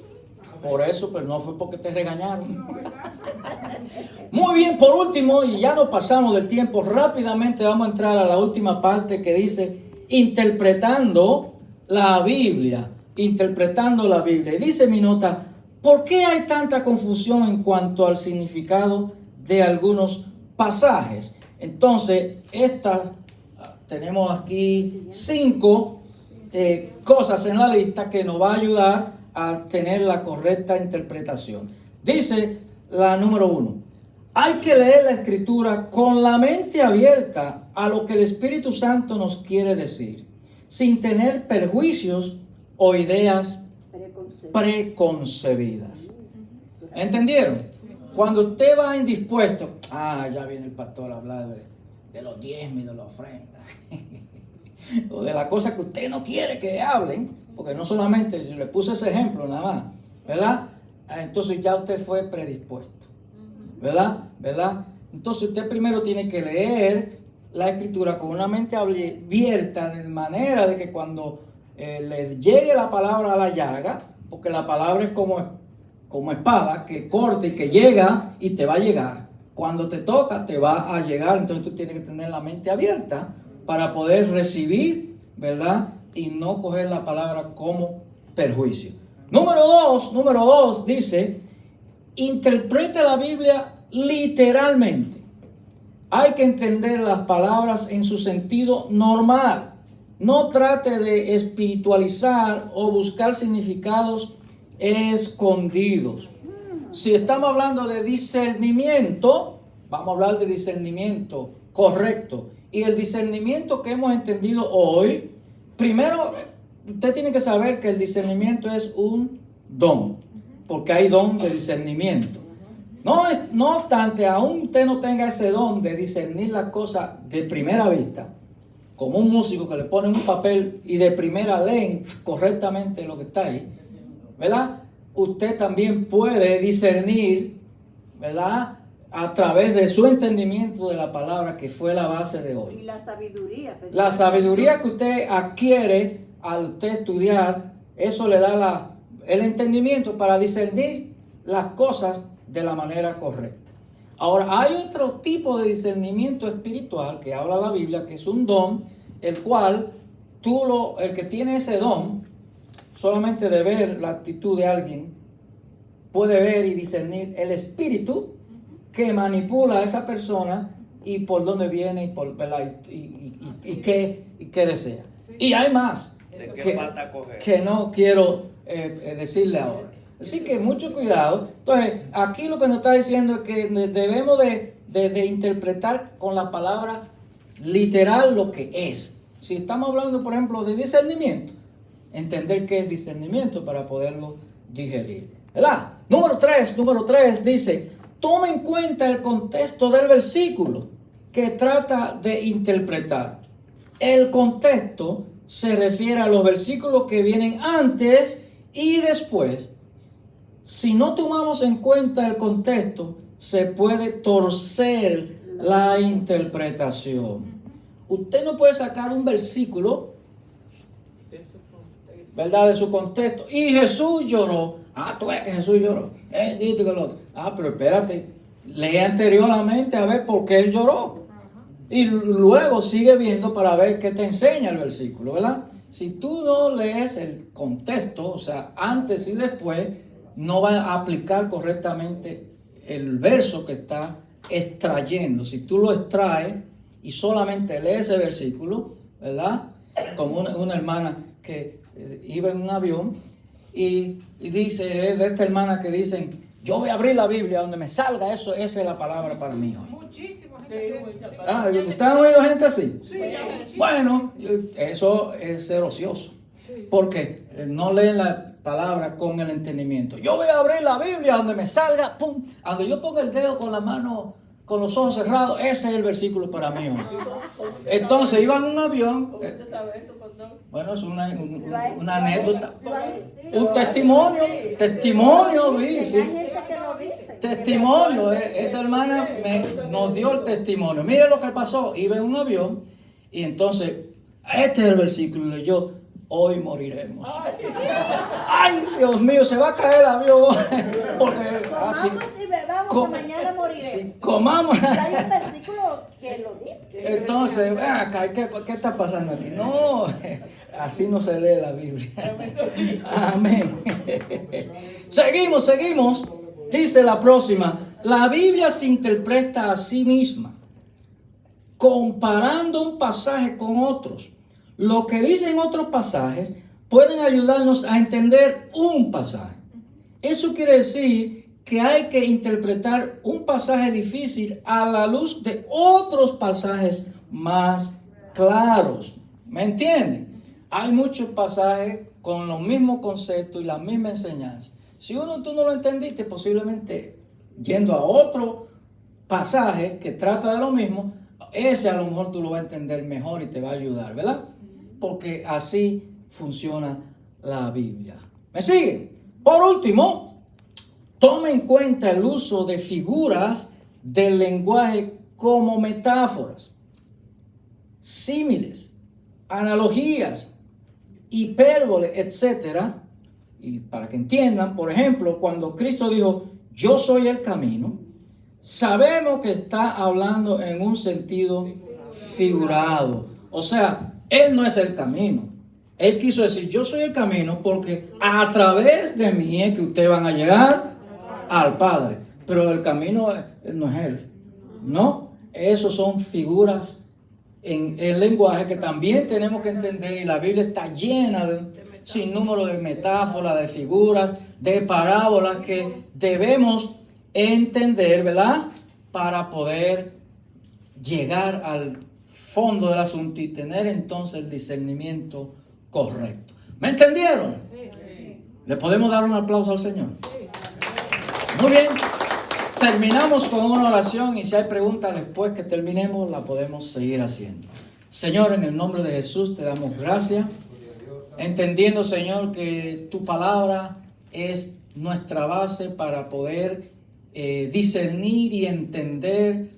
Por eso, pero no fue porque te regañaron. Muy bien, por último, y ya nos pasamos del tiempo, rápidamente vamos a entrar a la última parte que dice interpretando la Biblia. Interpretando la Biblia. Y dice mi nota: ¿por qué hay tanta confusión en cuanto al significado de algunos pasajes? Entonces, tenemos aquí 5 cosas en la lista que nos va a ayudar a tener la correcta interpretación. Dice la número 1: hay que leer la Escritura con la mente abierta a lo que el Espíritu Santo nos quiere decir, sin tener perjuicios o ideas preconcebidas. ¿Entendieron? Cuando usted va indispuesto, ya viene el pastor a hablar de los diezmos y de la ofrenda, o de las cosas que usted no quiere que hablen, porque no solamente, yo le puse ese ejemplo nada más, ¿verdad? entonces ya usted fue predispuesto. ¿Verdad? ¿Verdad? Entonces usted primero tiene que leer la escritura con una mente abierta, de manera de que cuando le llegue la palabra a la llaga, porque la palabra es como espada que corta y que llega y te va a llegar. Cuando te toca, te va a llegar. Entonces tú tienes que tener la mente abierta para poder recibir, ¿verdad? Y no coger la palabra como perjuicio. Número dos dice, interprete la Biblia literalmente. Hay que entender las palabras en su sentido normal. No trate de espiritualizar o buscar significados escondidos. Si estamos hablando de discernimiento, vamos a hablar de discernimiento correcto. Y el discernimiento que hemos entendido hoy, primero, usted tiene que saber que el discernimiento es un don, porque hay don de discernimiento. No obstante, aún usted no tenga ese don de discernir las cosas de primera vista, como un músico que le pone un papel y de primera leen correctamente lo que está ahí, ¿verdad? Usted también puede discernir, ¿verdad?, a través de su entendimiento de la palabra, que fue la base de hoy. Y la sabiduría. La sabiduría que usted adquiere al usted estudiar, eso le da el entendimiento para discernir las cosas de la manera correcta. Ahora, hay otro tipo de discernimiento espiritual que habla la Biblia, que es un don, el cual el que tiene ese don, solamente de ver la actitud de alguien, puede ver y discernir el espíritu que manipula a esa persona y por dónde viene y qué desea. Y hay más que no quiero decirle ahora. Así que mucho cuidado. Entonces, aquí lo que nos está diciendo es que debemos de interpretar con la palabra literal lo que es. Si estamos hablando, por ejemplo, de discernimiento, entender qué es discernimiento para poderlo digerir. ¿Verdad? Número 3 dice, tome en cuenta el contexto del versículo que trata de interpretar. El contexto se refiere a los versículos que vienen antes y después. Si no tomamos en cuenta el contexto, se puede torcer la interpretación. Usted no puede sacar un versículo, ¿verdad?, de su contexto. Y Jesús lloró. Tú ves que Jesús lloró. Pero espérate, lee anteriormente a ver por qué él lloró. Y luego sigue viendo para ver qué te enseña el versículo, ¿verdad? Si tú no lees el contexto, o sea, antes y después, no va a aplicar correctamente el verso que está extrayendo. Si tú lo extraes y solamente lees ese versículo, ¿verdad? Como una hermana que iba en un avión y dice, de esta hermana que dicen, yo voy a abrir la Biblia donde me salga eso, esa es la palabra para mí hoy. Muchísima gente hace eso. ¿Ustedes han oído gente así? Sí. Bueno, eso es ser ocioso. Porque no leen la palabra con el entendimiento. Yo voy a abrir la Biblia donde me salga, pum, donde yo ponga el dedo con la mano, con los ojos cerrados, ese es el versículo para mí hoy. Entonces iban en un avión. Bueno, es una anécdota. Un testimonio, dice. Testimonio. Esa hermana nos dio el testimonio. Mire lo que pasó. Iba en un avión y entonces, este es el versículo. Y leyó, hoy moriremos. Ay, Dios mío, se va a caer el avión. Porque así. Vamos, que mañana moriremos. Si comamos. Hay un versículo que lo dice. Entonces, ¿qué está pasando aquí? No, así no se lee la Biblia. Amén. Seguimos. Dice la próxima. La Biblia se interpreta a sí misma, comparando un pasaje con otros. Lo que dicen otros pasajes pueden ayudarnos a entender un pasaje. Eso quiere decir que hay que interpretar un pasaje difícil a la luz de otros pasajes más claros. ¿Me entienden? Hay muchos pasajes con los mismos conceptos y la misma enseñanza. Si tú no lo entendiste, posiblemente yendo a otro pasaje que trata de lo mismo, ese a lo mejor tú lo vas a entender mejor y te va a ayudar, ¿verdad? Porque así funciona la Biblia. ¿Me siguen? Por último, tome en cuenta el uso de figuras del lenguaje como metáforas, símiles, analogías, hipérbole, etc. Y para que entiendan, por ejemplo, cuando Cristo dijo, yo soy el camino, sabemos que está hablando en un sentido figurado. O sea, Él no es el camino. Él quiso decir, yo soy el camino porque a través de mí es que ustedes van a llegar al Padre. Pero el camino no es Él. No, esos son figuras en el lenguaje que también tenemos que entender, y la Biblia está llena de sin número de metáforas, de figuras, de parábolas que debemos entender, ¿verdad? Para poder llegar al fondo del asunto y tener entonces el discernimiento correcto. ¿Me entendieron? ¿Le podemos dar un aplauso al Señor? Muy bien. Terminamos con una oración y si hay preguntas después que terminemos la podemos seguir haciendo. Señor, en el nombre de Jesús te damos gracias, entendiendo, Señor, que tu palabra es nuestra base para poder discernir y entender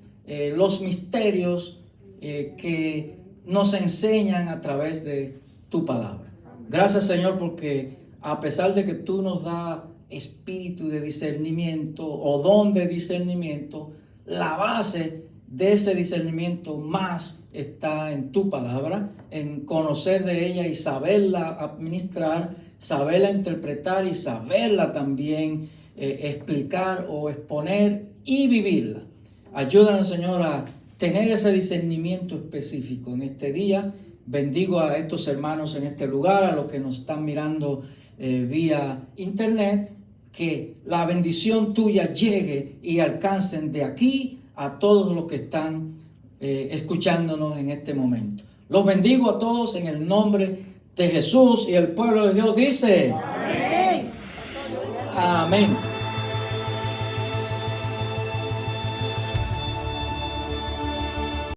los misterios que nos enseñan a través de tu palabra. Gracias, Señor, porque a pesar de que tú nos das espíritu de discernimiento o don de discernimiento, la base de ese discernimiento más está en tu palabra, en conocer de ella y saberla administrar, saberla interpretar y saberla también explicar o exponer y vivirla. Ayúdanos, Señor, a tener ese discernimiento específico en este día. Bendigo a estos hermanos en este lugar, a los que nos están mirando vía internet, que la bendición tuya llegue y alcancen de aquí a todos los que están escuchándonos en este momento. Los bendigo a todos en el nombre de Jesús, y el pueblo de Dios dice: amén. Amén.